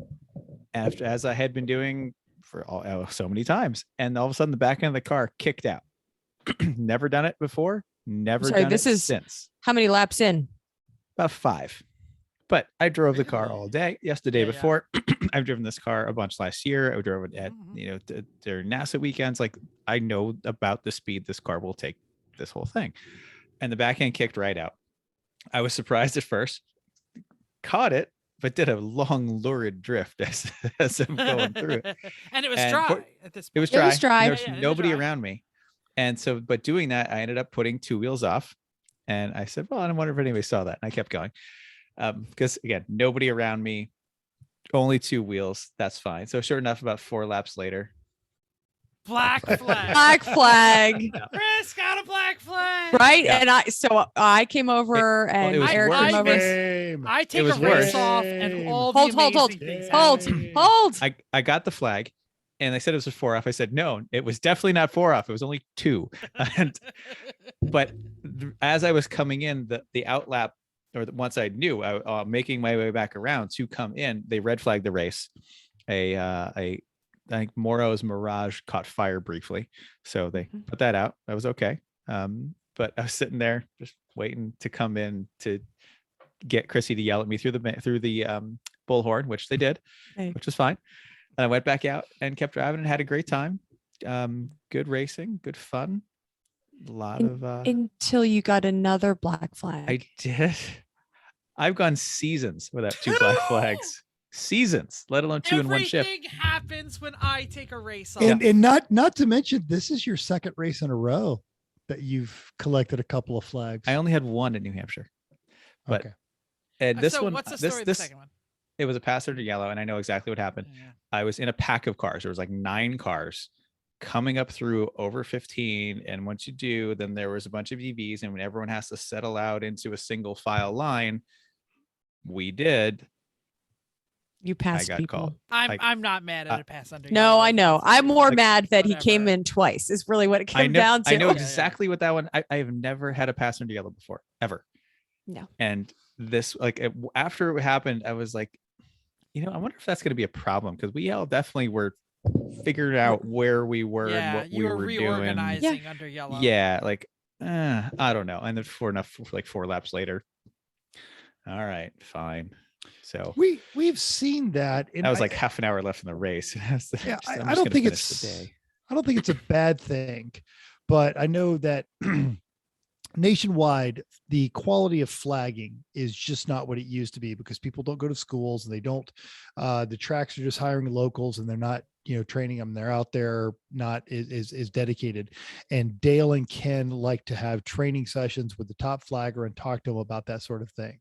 as I had been doing for so many times. And all of a sudden the back end of the car kicked out. Never done it before. Never Sorry, done this it is- since. How many laps in? About 5. But I drove the car Really? all day. Yes, the day Yeah, yeah. before. I've driven this car a bunch last year. I drove it at Mhm. their NASA weekends. Like I know about the speed this car will take this whole thing. And the back end kicked right out. I was surprised at first, caught it, but did a long lurid drift as I'm going through it. And it was And dry at this point. It was It dry. was dry. There was Yeah, yeah, it is nobody dry. around me. And so, but doing that, I ended up putting 2 wheels off. And I said, well, I don't wonder if anybody saw that. And I kept going. Because again, nobody around me, only 2 wheels. That's fine. So sure enough, about 4 laps later, Black flag. Black flag. Chris got a black flag. Right. Yeah. And I came over it and was Eric worse. came over. Game. I take was a race worse. off and all the Hold, hold, hold, amazing things Hold, happen. hold. I got the flag. And they said it was a 4 off. I said, no, it was definitely not 4 off. It was only 2. But as I was coming in, the outlap, or once I knew, making my way back around to come in, they red flagged the race. I think Moro's Mirage caught fire briefly, so they put that out. That was okay. But I was sitting there just waiting to come in to get Chrissy to yell at me through the bullhorn, which they did, Hey. which was fine. And I went back out and kept driving and had a great time. Good racing, good fun. A lot of Until you got another black flag. I did. I've gone seasons without 2 black flags. Seasons, let alone 2 in one shift. Everything happens when I take a race off. And not to mention, this is your second race in a row that you've collected a couple of flags. I only had 1 in New Hampshire, but Okay. and this so one, what's the story of the this second one? it was a passenger yellow, and I know exactly what happened. Yeah. I was in a pack of cars. There was like 9 cars coming up through over 15, and once you do, then there was a bunch of EVs, and when everyone has to settle out into a single file line, we did. You passed got people. called. I'm not mad at a pass under. No, yellow. I know. I'm more Like, mad that he came whatever. in twice. Is really what it I came know, down to. I know Yeah, exactly what that one. I have never had a passenger yellow before, ever. No. And this, after it happened, I was like, I wonder if that's going to be a problem, because we all definitely were figuring out where we were and Yeah, what you we were were doing. reorganizing under yellow. Yeah, I don't know. And then 4 laps later, all right, fine. So We've seen that. And that was like half an hour left in the race. Yeah, I'm I just don't gonna think finish the it's day. I don't think it's a bad thing, but I know that nationwide, the quality of flagging is just not what it used to be, because people don't go to schools and they don't, the tracks are just hiring locals and they're not, training them. They're out there not is dedicated. And Dale and Ken like to have training sessions with the top flagger and talk to them about that sort of thing.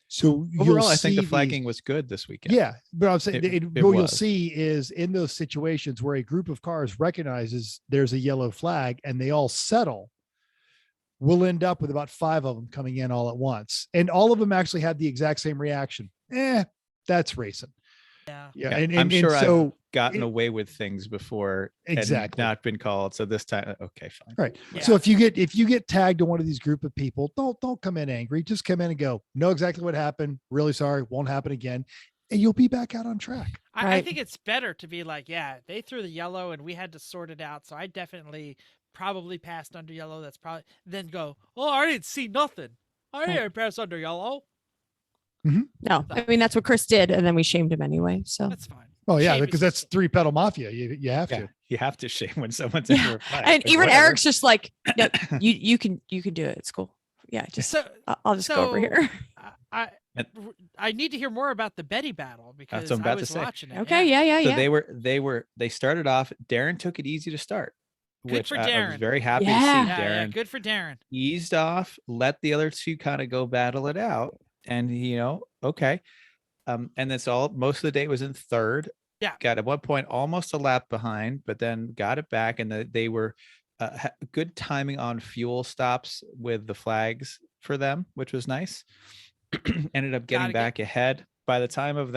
So Overall, I think see the these- flagging was good this weekend. Yeah, but I'm saying It what you'll was. see is in those situations where a group of cars recognizes there's a yellow flag and they all settle, we'll end up with about 5 of them coming in all at once. And all of them actually had the exact same reaction. That's racing. Yeah. Yeah. Yeah, And I'm sure so I've gotten it- away with things before Exactly. and not been called. So this time, okay, fine. right. Yeah. So if you get tagged to one of these group of people, don't come in angry. Just come in and go, know exactly what happened. Really sorry. Won't happen again. And you'll be back out on track. I Right. think it's better to be like, yeah, they threw the yellow and we had to sort it out. So I definitely probably passed under yellow. That's probably then go, oh, I didn't see nothing. I didn't pass under yellow. No, I mean that's what Chris did, and then we shamed him anyway. So That's fine. Oh yeah, Shame is because that's just- 3-pedal mafia. You have Yeah, to. you have to shame when someone's Yeah, under a flag. and Like, even whatever. Eric's just like, no, you can do it. It's cool. Yeah, just So I'll just go over here. I need to hear more about the Betty battle because what I'm I about to was say. watching it. Okay, yeah. So they started off. Darren took it easy to start, Good which for I was Darren. very happy to Yeah. see. Yeah, Darren good for Darren. eased off, let the other 2 kind of go battle it out, and okay. And that's all. Most of the day was in 3rd. Yeah. Got at one point almost a lap behind, but then got it back, and they were good timing on fuel stops with the flags for them, which was nice. Ended up getting Gotta back ahead. By the time of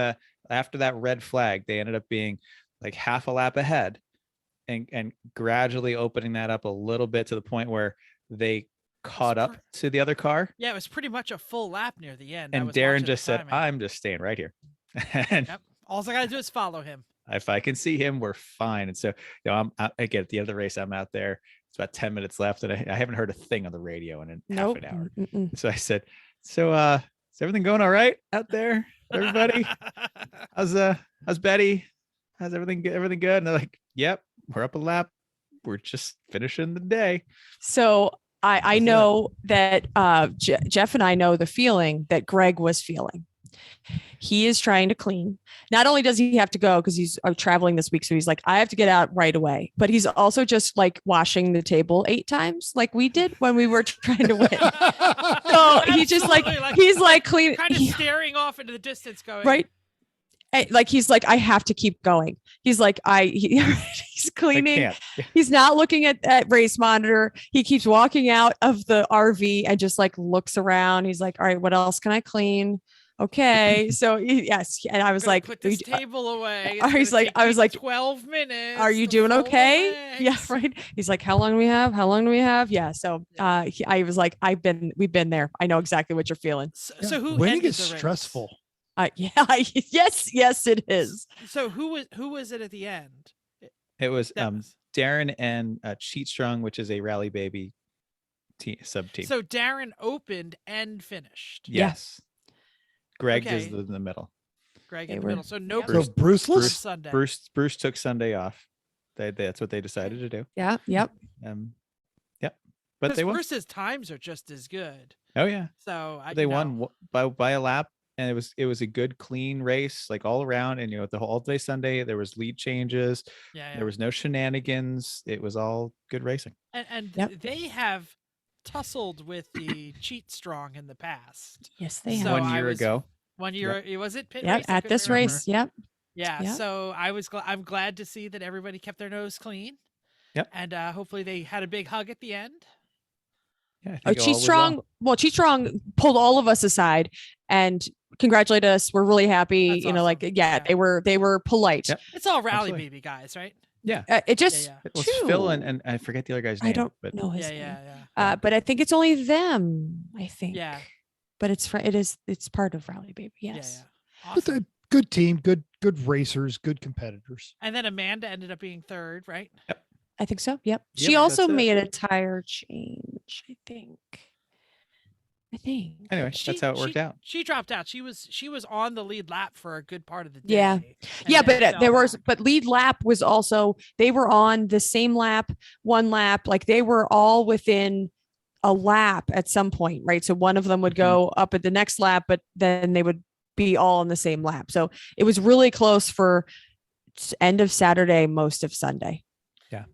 after that red flag, they ended up being like half a lap ahead, and gradually opening that up a little bit to the point where they caught up to the other car. Yeah, it was pretty much a full lap near the end. I And was Darren watching the just said, timing. I'm just staying right here. And Yep. All I gotta do is follow him. if I can see him, we're fine. And so, I'm again at the end of the race, I'm out there it's about 10 minutes left, and I haven't heard a thing on the radio in half Nope. an hour. Mm-mm. So I said, "So, is everything going all right out there, everybody? How's Betty? How's everything? Everything good?" And they're like, "Yep, we're up a lap. We're just finishing the day." So I That's it. know that Jeff and I know the feeling that Greg was feeling. He is trying to clean. Not only does he have to go because he's traveling this week, so he's like, I have to get out right away. But he's also just like washing the table 8 times, like we did when we were trying to win. So he just like he's like clean, kind of staring off into the distance, going right. Like he's like, I have to keep going. He's like, he's cleaning. I can't. He's not looking at race monitor. He keeps walking out of the RV and just like looks around. He's like, all right, what else can I clean? Okay. So yes. And I was like, put this table away. He's like, I was like, 12 minutes. are you to doing fold the okay? Yeah. legs. Right. He's like, how long do we have? How long do we have? Yeah. So I was like, we've been there. I know exactly what you're feeling. So who winning ended is the race? stressful. Yes, it is. So who was it at the end? It was That was- Darren and Cheat Strong, which is a Rally Baby sub team. So Darren opened and finished. Yes. Greg is Okay. in the middle. Greg They in the were- middle. So no Yep. So Bruce Bruceless? Sunday. Bruce took Sunday off. That's what they decided to do. Yeah. Yep. Yep. But they won. Bruce's times are just as good. Oh yeah. So They won by a lap, and it was a good clean race, like all around. And the whole day Sunday there was lead changes. Yeah. There was no shenanigans. It was all good racing. And Yep. they have tussled with the Cheat Strong in the past. Yes, they So have. 1 year ago. 1 year, was it Pitt Yep. race? I At couldn't this remember. race. Yep. Yeah. Yep. So I'm glad to see that everybody kept their nose clean. Yep. And hopefully they had a big hug at the end. Yeah. I think Oh, it all Cheat was Strong. Well, Cheat Strong pulled all of us aside and congratulated us. We're really happy. That's Like, awesome. yeah, Yeah. they were polite. Yep. It's all rally Absolutely. baby guys, right? Yeah. It just Yeah. It was Phil and I forget the other guy's name. I don't but know his Yeah, name. yeah. But I think it's only them. I think. Yeah. But it's part of Rally Baby. Yes. Yeah. But Awesome. good team, good racers, good competitors. And then Amanda ended up being third, right? I think so. Yep. Yep, She also that's it. made a tire change. I think. Anyway, that's how it worked out. She dropped out. She was on the lead lap for a good part of the day. Yeah. and Yeah, then but fell there was, back. but lead lap was also, they were on the same lap, one lap, like they were all within a lap at some point, right? So one of them would go up at the next lap, but then they would be all on the same lap. So it was really close for end of Saturday, most of Sunday.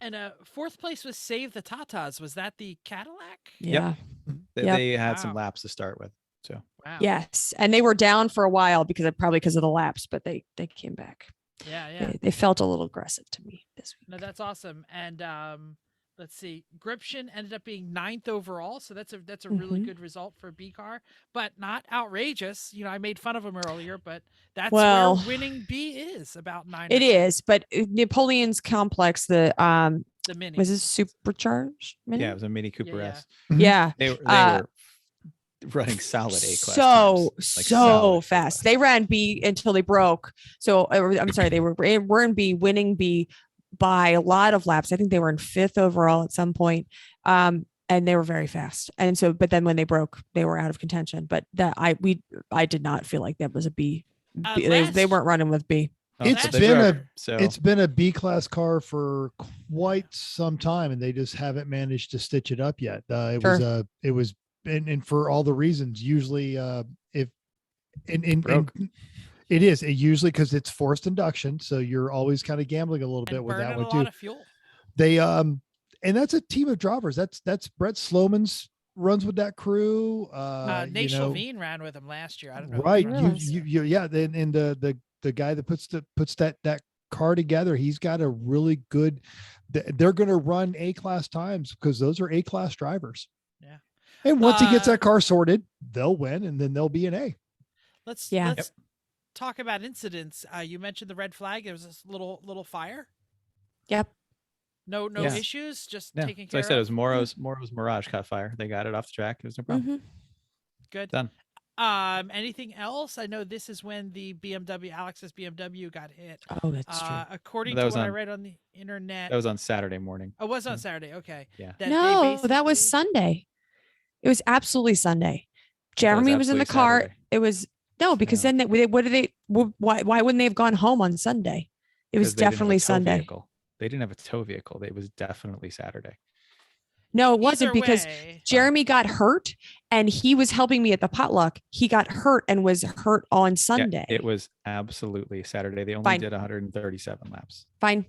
And fourth place was Save the Tatas. Was that the Cadillac? Yeah. They, Yep. they had some Wow. laps to start with. So Wow. Yes. And they were down for a while because of the laps, but they came back. Yeah. They felt a little aggressive to me this week. No, that's awesome. And let's see, Gription ended up being 9th overall, so that's a really Mhm. good result for B car, but not outrageous. I made fun of him earlier, but that's Well, where winning B is, about 9. It is, but Napoleon's complex, the the mini. was this supercharged? Mini? yeah, it was a Mini Cooper Yeah. S. Yeah. They were running solid A class. So times, like so solid fast. A-class. They ran B until they broke. So I'm sorry, they were in B, winning B by a lot of laps. I think they were in 5th overall at some point. And they were very fast. And so, but then when they broke, they were out of contention. But I did not feel like that was a B. They Last- weren't running with B. Oh, It's but they been broke, a- so It's been a B class car for quite some time, and they just haven't managed to stitch it up yet. It was, and for all the reasons. Usually, if and broke. it is usually because it's forced induction, so you're always kind of gambling a little bit and with that burning one a too. lot of fuel. They and that's a team of drivers. That's Brett Sloman's runs with that crew. Nate Chauvin ran with him last year. I don't know. who Right. ran with You him. yeah. And the guy that puts that car together, he's got a really good. They're going to run A class times because those are A class drivers. Yeah. And once he gets Uh, that car sorted, they'll win, and then they'll be an A. Let's Yeah. talk about incidents. You mentioned the red flag. There was this little fire. Yep. No Yeah. issues. Just yeah. taken So I care said it of. was Moro's Mirage caught fire. They got it off the track. It was no problem. Mhm. Good. Done. Anything else? I know this is when the Alex's BMW got hit. Oh, that's true. According That to was what I on- read on the internet. That was on Saturday morning. Oh, it was on Yeah. Saturday. Okay. Yeah. That No, they that was basically- Sunday. It was absolutely Sunday. I thought it was Jeremy was in the absolutely car. Saturday. It was no, because No. then why wouldn't they have gone home on Sunday? It was 'Cause they didn't have a definitely tow Sunday. vehicle. They didn't have a tow vehicle. It was definitely Saturday. No, it wasn't Either because way, Jeremy got hurt and he was helping me at the potluck. He got hurt and was hurt on Yeah, Sunday. it was absolutely Saturday. They only Fine. did 137 laps. Fine.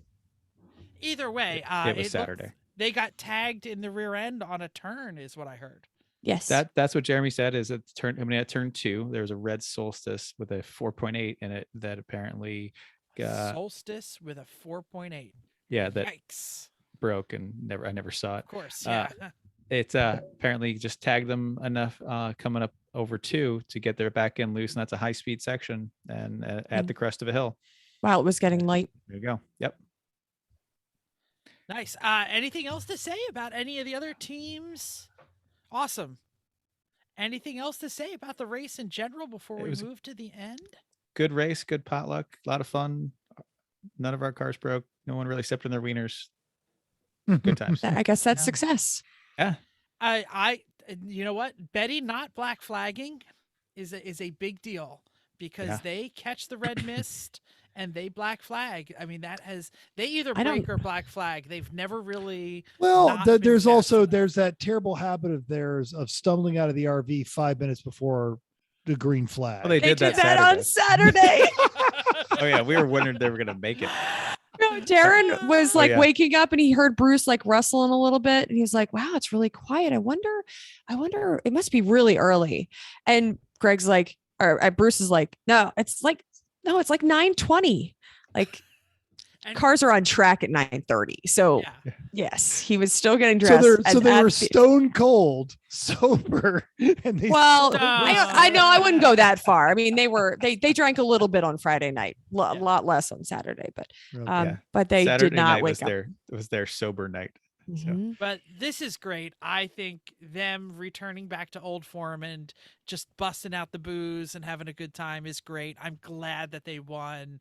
either way, It was looked- Saturday. they got tagged in the rear end on a turn, is what I heard. Yes. That's what Jeremy said. Is at turn 2, there was a red Solstice with a 4.8 in it that apparently, Solstice with a 4.8. that Yikes! broke and I never saw it. Of course, Uh, yeah. It apparently just tagged them enough coming up over 2 to get their back end loose, and that's a high speed section and at the crest of a hill. While it was getting light. There you go. Yep. Nice. Anything else to say about any of the other teams? Awesome. Anything else to say about the race in general before It we was- move to the end? Good race, good potluck, a lot of fun. None of our cars broke. No one really stepped on their wieners. Good times. I guess that's Yeah. success. You know what? Betty not black flagging is a big deal because Yeah. they catch the red mist and they black flag. I mean, they either I don't- break or black flag. They've never really. Well, not been there's fast also enough. there's that terrible habit of theirs of stumbling out of the RV 5 minutes before the green flag. Well, they They did did that that on Saturday. Oh yeah, we were wondering they were gonna make it. No, Darren was like yeah. waking up and he heard Bruce like rustling a little bit and he's like, wow, it's really quiet. I wonder, it must be really early. And Greg's like, or Bruce is like, no, it's like 9:20. Like And- cars are on track at 9:30. So Yeah. yes, he was still getting So dressed. they at were the- stone cold, sober, and they well, Stop. I know I wouldn't go that far. I mean, they drank a little bit on Friday night, a Yeah. lot less on Saturday, but Yeah. but they Saturday did not night wake up. was their sober night. So Mhm. But this is great. I think them returning back to old form and just busting out the booze and having a good time is great. I'm glad that they won.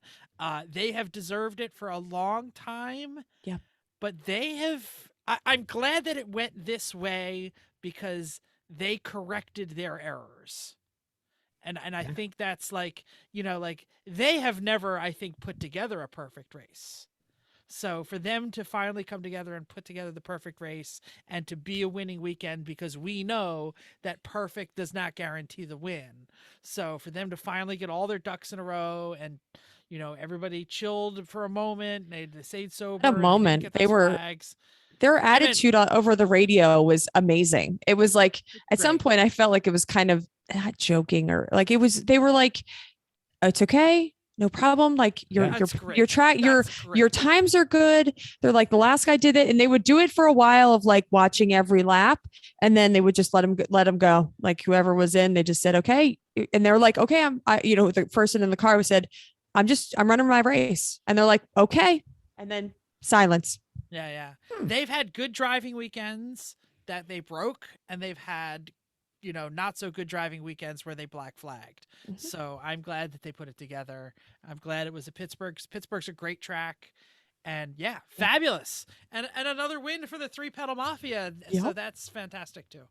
They have deserved it for a long time. Yeah. But they have. I'm glad that it went this way because they corrected their errors. And I think that's like they have never, I think, put together a perfect race. So for them to finally come together and put together the perfect race and to be a winning weekend, because we know that perfect does not guarantee the win. So for them to finally get all their ducks in a row and, everybody chilled for a moment, they stayed sober. and didn't moment. get They those were flags. Their mean- attitude over the radio was amazing. It was like at some Great. point I felt like it was kind of not joking or like they were like, it's okay. No problem. Like your That's great. your track, your That's great. your times are good. They're like the last guy did it, and they would do it for a while of like watching every lap, and then they would just let him go. Like whoever was in, they just said okay, and they're like okay, the person in the car said, I'm running my race, and they're like okay, and then silence. Yeah. They've had good driving weekends that they broke, and they've had, not so good driving weekends where they black flagged. Mhm. So I'm glad that they put it together. I'm glad it was a Pittsburgh. Pittsburgh's a great track. And yeah, fabulous. And another win for the Three Pedal Mafia. So Yep. that's fantastic too.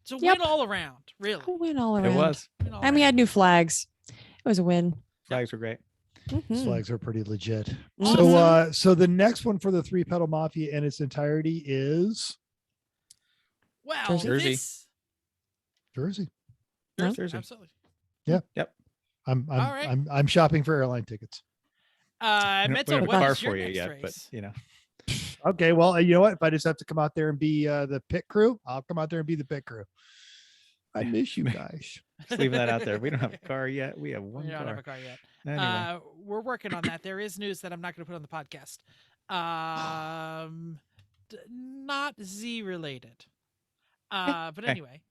It's a Yep. win all around, really. A win all around. it was. Win all And we around. had new flags. It was a win. Flags were great. These Mhm. flags are pretty legit. Awesome. So the next one for the Three Pedal Mafia in its entirety is Well, Jersey. this Jersey. No? Jersey. absolutely. I'm shopping for airline tickets. I We meant don't to have a car what's your for you next yet, race? but Okay, well, you know what? If I just have to come out there and be the pit crew, I'll come out there and be the pit crew. I miss you guys. just leaving that out there. We don't have a car yet. We have one We don't have a car. car yet. Anyway, We're working on that. There is news that I'm not going to put on the podcast. Not Z related. But Okay. anyway,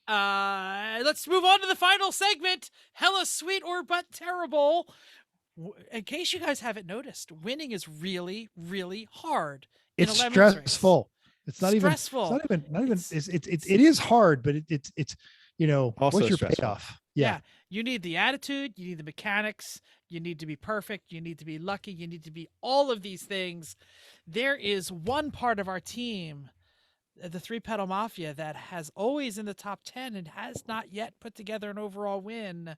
let's move on to the final segment. Hella sweet or but terrible. In case you guys haven't noticed, winning is really, really hard. in It's a lemons race. stressful. It's not Stressful. even. It's not even. It's- It is hard, but it's Also what's your stressful. payoff? Yeah. You need the attitude, you need the mechanics, you need to be perfect, you need to be lucky, you need to be all of these things. There is one part of our team, the Three Pedal Mafia, that has always in the top 10 and has not yet put together an overall win.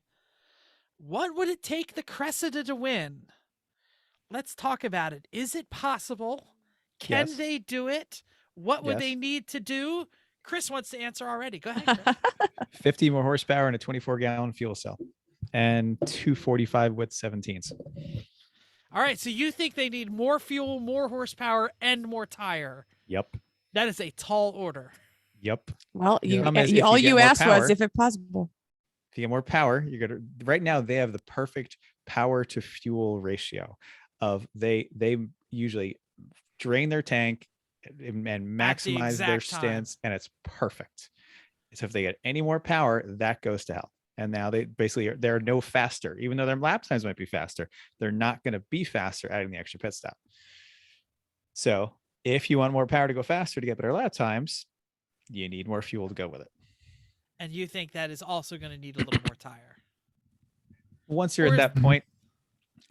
What would it take the Cressida to win? Let's talk about it. Is it possible? Can Yes. they do it? What would they Yes. need to do? Chris wants to answer already. Go ahead, Chris. 50 more horsepower and a 24-gallon fuel cell, and 245 with 17s. All right, so you think they need more fuel, more horsepower, and more tire. Yep. That is a tall order. Yep. Well, Yeah. Problem is, if all you get you more asked power- was if it's possible. If you get more power, you're gonna. Right now, they have the perfect power to fuel ratio. Of they usually drain their tank and maximize their exact time. stance, and it's perfect. So if they get any more power, that goes to hell. And now they basically they're no faster, even though their lap times might be faster. They're not going to be faster adding the extra pit stop. So if you want more power to go faster to get better lap times, you need more fuel to go with it. And you think that is also going to need a little more tire. Once you're Or at is- that point,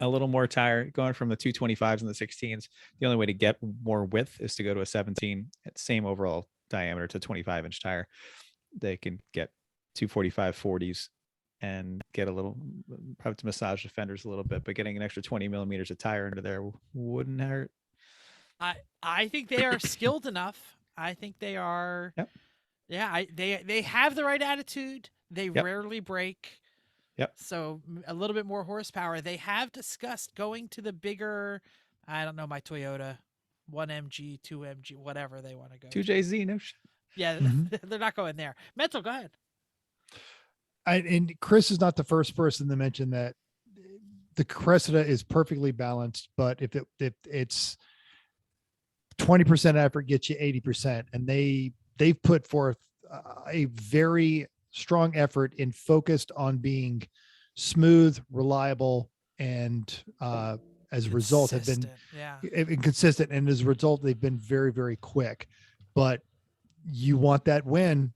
a little more tire, going from the 225s and the 16s, the only way to get more width is to go to a 17 at same overall diameter to 25-inch tire. They can get 245 40s and get a little, have to massage the fenders a little bit, but getting an extra 20 millimeters of tire under there wouldn't hurt. I think they are skilled enough. I think they are. Yep. Yeah, they have the right attitude. They Yep. rarely break. Yep. So a little bit more horsepower. They have discussed going to the bigger, I don't know, my Toyota, 1MG, 2MG, whatever they want to go. 2JZ, no shit. Yeah, Mhm. they're not going there. Mental, go ahead. And Chris is not the first person to mention that the Cressida is perfectly balanced, but if it's 20% effort gets you 80%, and they've put forth a very strong effort in focused on being smooth, reliable, and as a result have been Consistent, consistent, and as a result they've been very, very quick. But you want that win,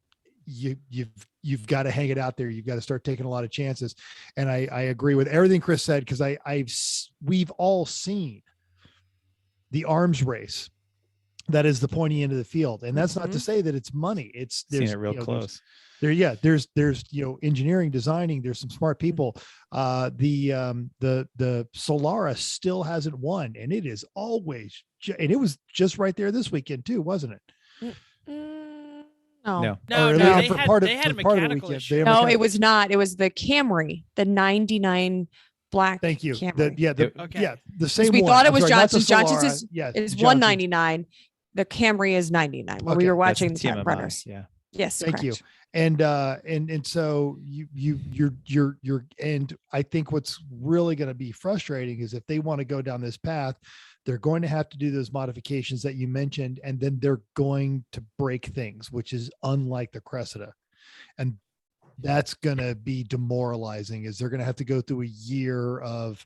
you've got to hang it out there. You've got to start taking a lot of chances. And I agree with everything Chris said, because we've all seen the arms race that is the pointy end of the field, and that's not to say that it's money. It's Seen it real close. There's engineering, designing. There's some smart people. The Solara still hasn't won, and it is always, and it was just right there this weekend too, wasn't it? No. No, Or at no, least for part of- they had a for part of the mechanical weekend. issue. They have No, mechanical- it was not. It was the Camry, the 99 black. Thank you. Camry. Okay. The same we one. thought it I'm was sorry, not the Johnson's. Johnson's Solara. is- Yeah, It's Johnson's. 199. The Camry is 99. When we Okay, were That's watching the the TMMI, runners. yeah. Yes, Thank you. correct. And so you're and I think what's really going to be frustrating is if they want to go down this path, they're going to have to do those modifications that you mentioned, and then they're going to break things, which is unlike the Cressida. And that's going to be demoralizing, is they're going to have to go through a year of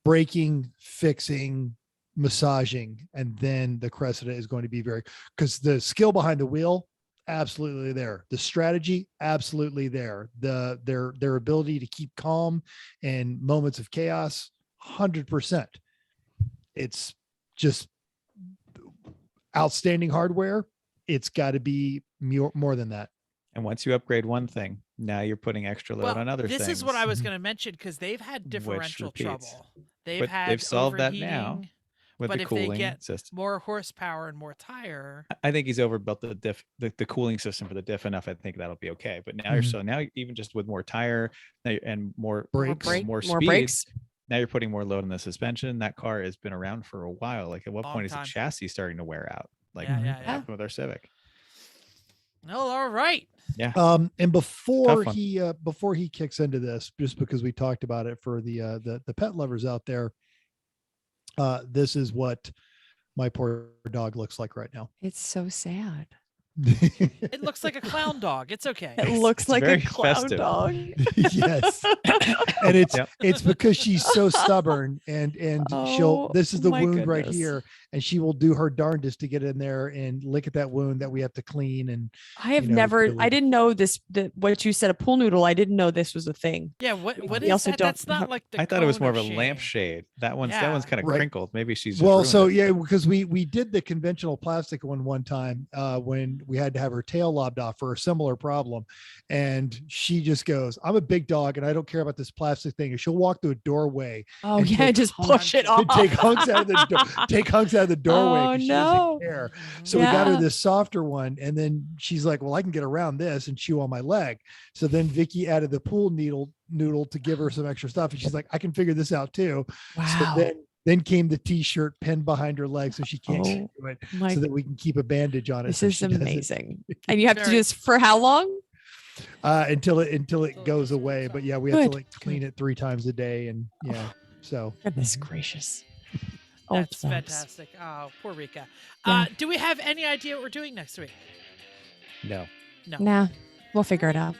breaking, fixing, massaging, and then the Cressida is going to be because the skill behind the wheel, absolutely there. The strategy, absolutely there. Their ability to keep calm in moments of chaos, 100%. It's just outstanding hardware. It's got to be more than that. And once you upgrade one thing, now you're putting extra load on other things. This is what I was going to mention, because they've had differential repeats. trouble. But they've solved that now overheating, with but the if they cooling get system. more horsepower and more tire, I think he's overbuilt the cooling system for the diff enough. I think that'll be okay. But now now even just with more tire and more Brakes. more More speed, brakes. now you're putting more load on the suspension. That car has been around for a while. Like, at what Long point is time. the chassis starting to wear out? Like Yeah, what yeah. happened with our Civic. oh, all right. Yeah. And before Tough one. before he kicks into this, just because we talked about it for the pet lovers out there, this is what my poor dog looks like right now. It's so sad. It looks like a clown dog. It's okay. It looks it's like a very clown festive. dog. Yes. And Yep. it's because she's so stubborn and Oh, this is the my wound right goodness. here, and she will do her darndest to get in there and lick at that wound that we have to clean. And I have you know, never, really- I didn't know this, what you said, a pool noodle. I didn't know this was a thing. Yeah, what We is also that? don't That's not like the I thought it was more of a shame. lampshade. That one's Yeah. kind of Right. crinkled. Maybe she's just well, ruined so it. yeah, because we did the conventional plastic one time when we had to have her tail lobbed off for a similar problem, and she just goes, "I'm a big dog and I don't care about this plastic thing." And she'll walk through a doorway. Oh and yeah, take just hunks- push it off. Take hunks out of the door, take hunks out of the doorway. Oh, 'cause she no. doesn't care. So we got her Yeah. this softer one, and then she's like, "Well, I can get around this and chew on my leg." So then Vicky added the pool noodle to give her some extra stuff, and she's like, "I can figure this out too." Wow. So then came the t-shirt pinned behind her leg so she can't get Oh, to it, my, so that we can keep a bandage on it. this so is she doesn't- amazing. And you have to do Very- this for how long? until it goes away. But yeah, we have to Good, like clean it 3 times a day, and yeah. So Goodness gracious. Old That's dogs. fantastic. Oh, poor Rika. Yeah. Do we have any idea what we're doing next week? No. No. Nah, we'll figure it out.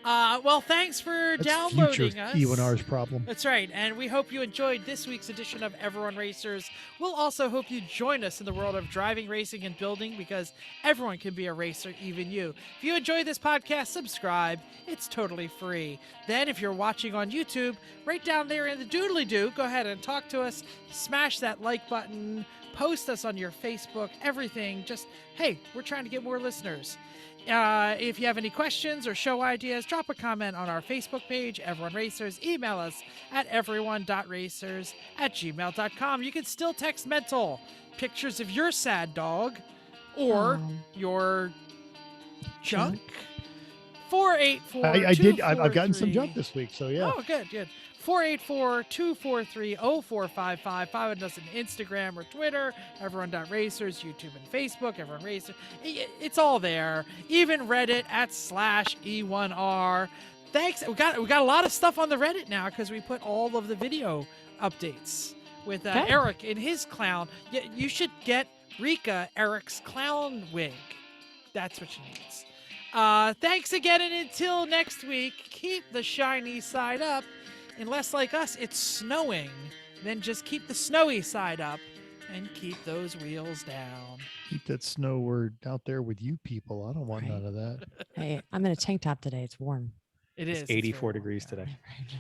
Well, thanks for that's downloading future us. E1R's problem. That's right. And we hope you enjoyed this week's edition of Everyone Racers. We'll also hope you join us in the world of driving, racing, and building, because everyone can be a racer, even you. If you enjoy this podcast, subscribe. It's totally free. Then, if you're watching on YouTube, right down there in the doodly-doo, go ahead and talk to us. Smash that like button. Post us on your Facebook. Everything. Just, hey, we're trying to get more listeners. If you have any questions or show ideas, drop a comment on our Facebook page, Everyone Racers. Email us at everyone.racers@gmail.com. You can still text mental pictures of your sad dog or your junk. 484. I did. I've gotten some junk this week, so yeah. Oh, good. 484-243-0455. Follow us on Instagram or Twitter, everyone.racers, YouTube and Facebook, Everyone Racers. It's all there. Even Reddit @/E1R. Thanks. We got a lot of stuff on the Reddit now because we put all of the video updates with Okay. Eric in his clown. You should get Rika Eric's clown wig. That's what she needs. Thanks again, and until next week, keep the shiny side up. Unless, like us, it's snowing, then just keep the snowy side up and keep those wheels down. Keep that snow word out there with you people. I don't want Right. none of that. Hey, I'm in a tank top today. It's warm. It is. It's very 84 warm degrees now. today. Yeah.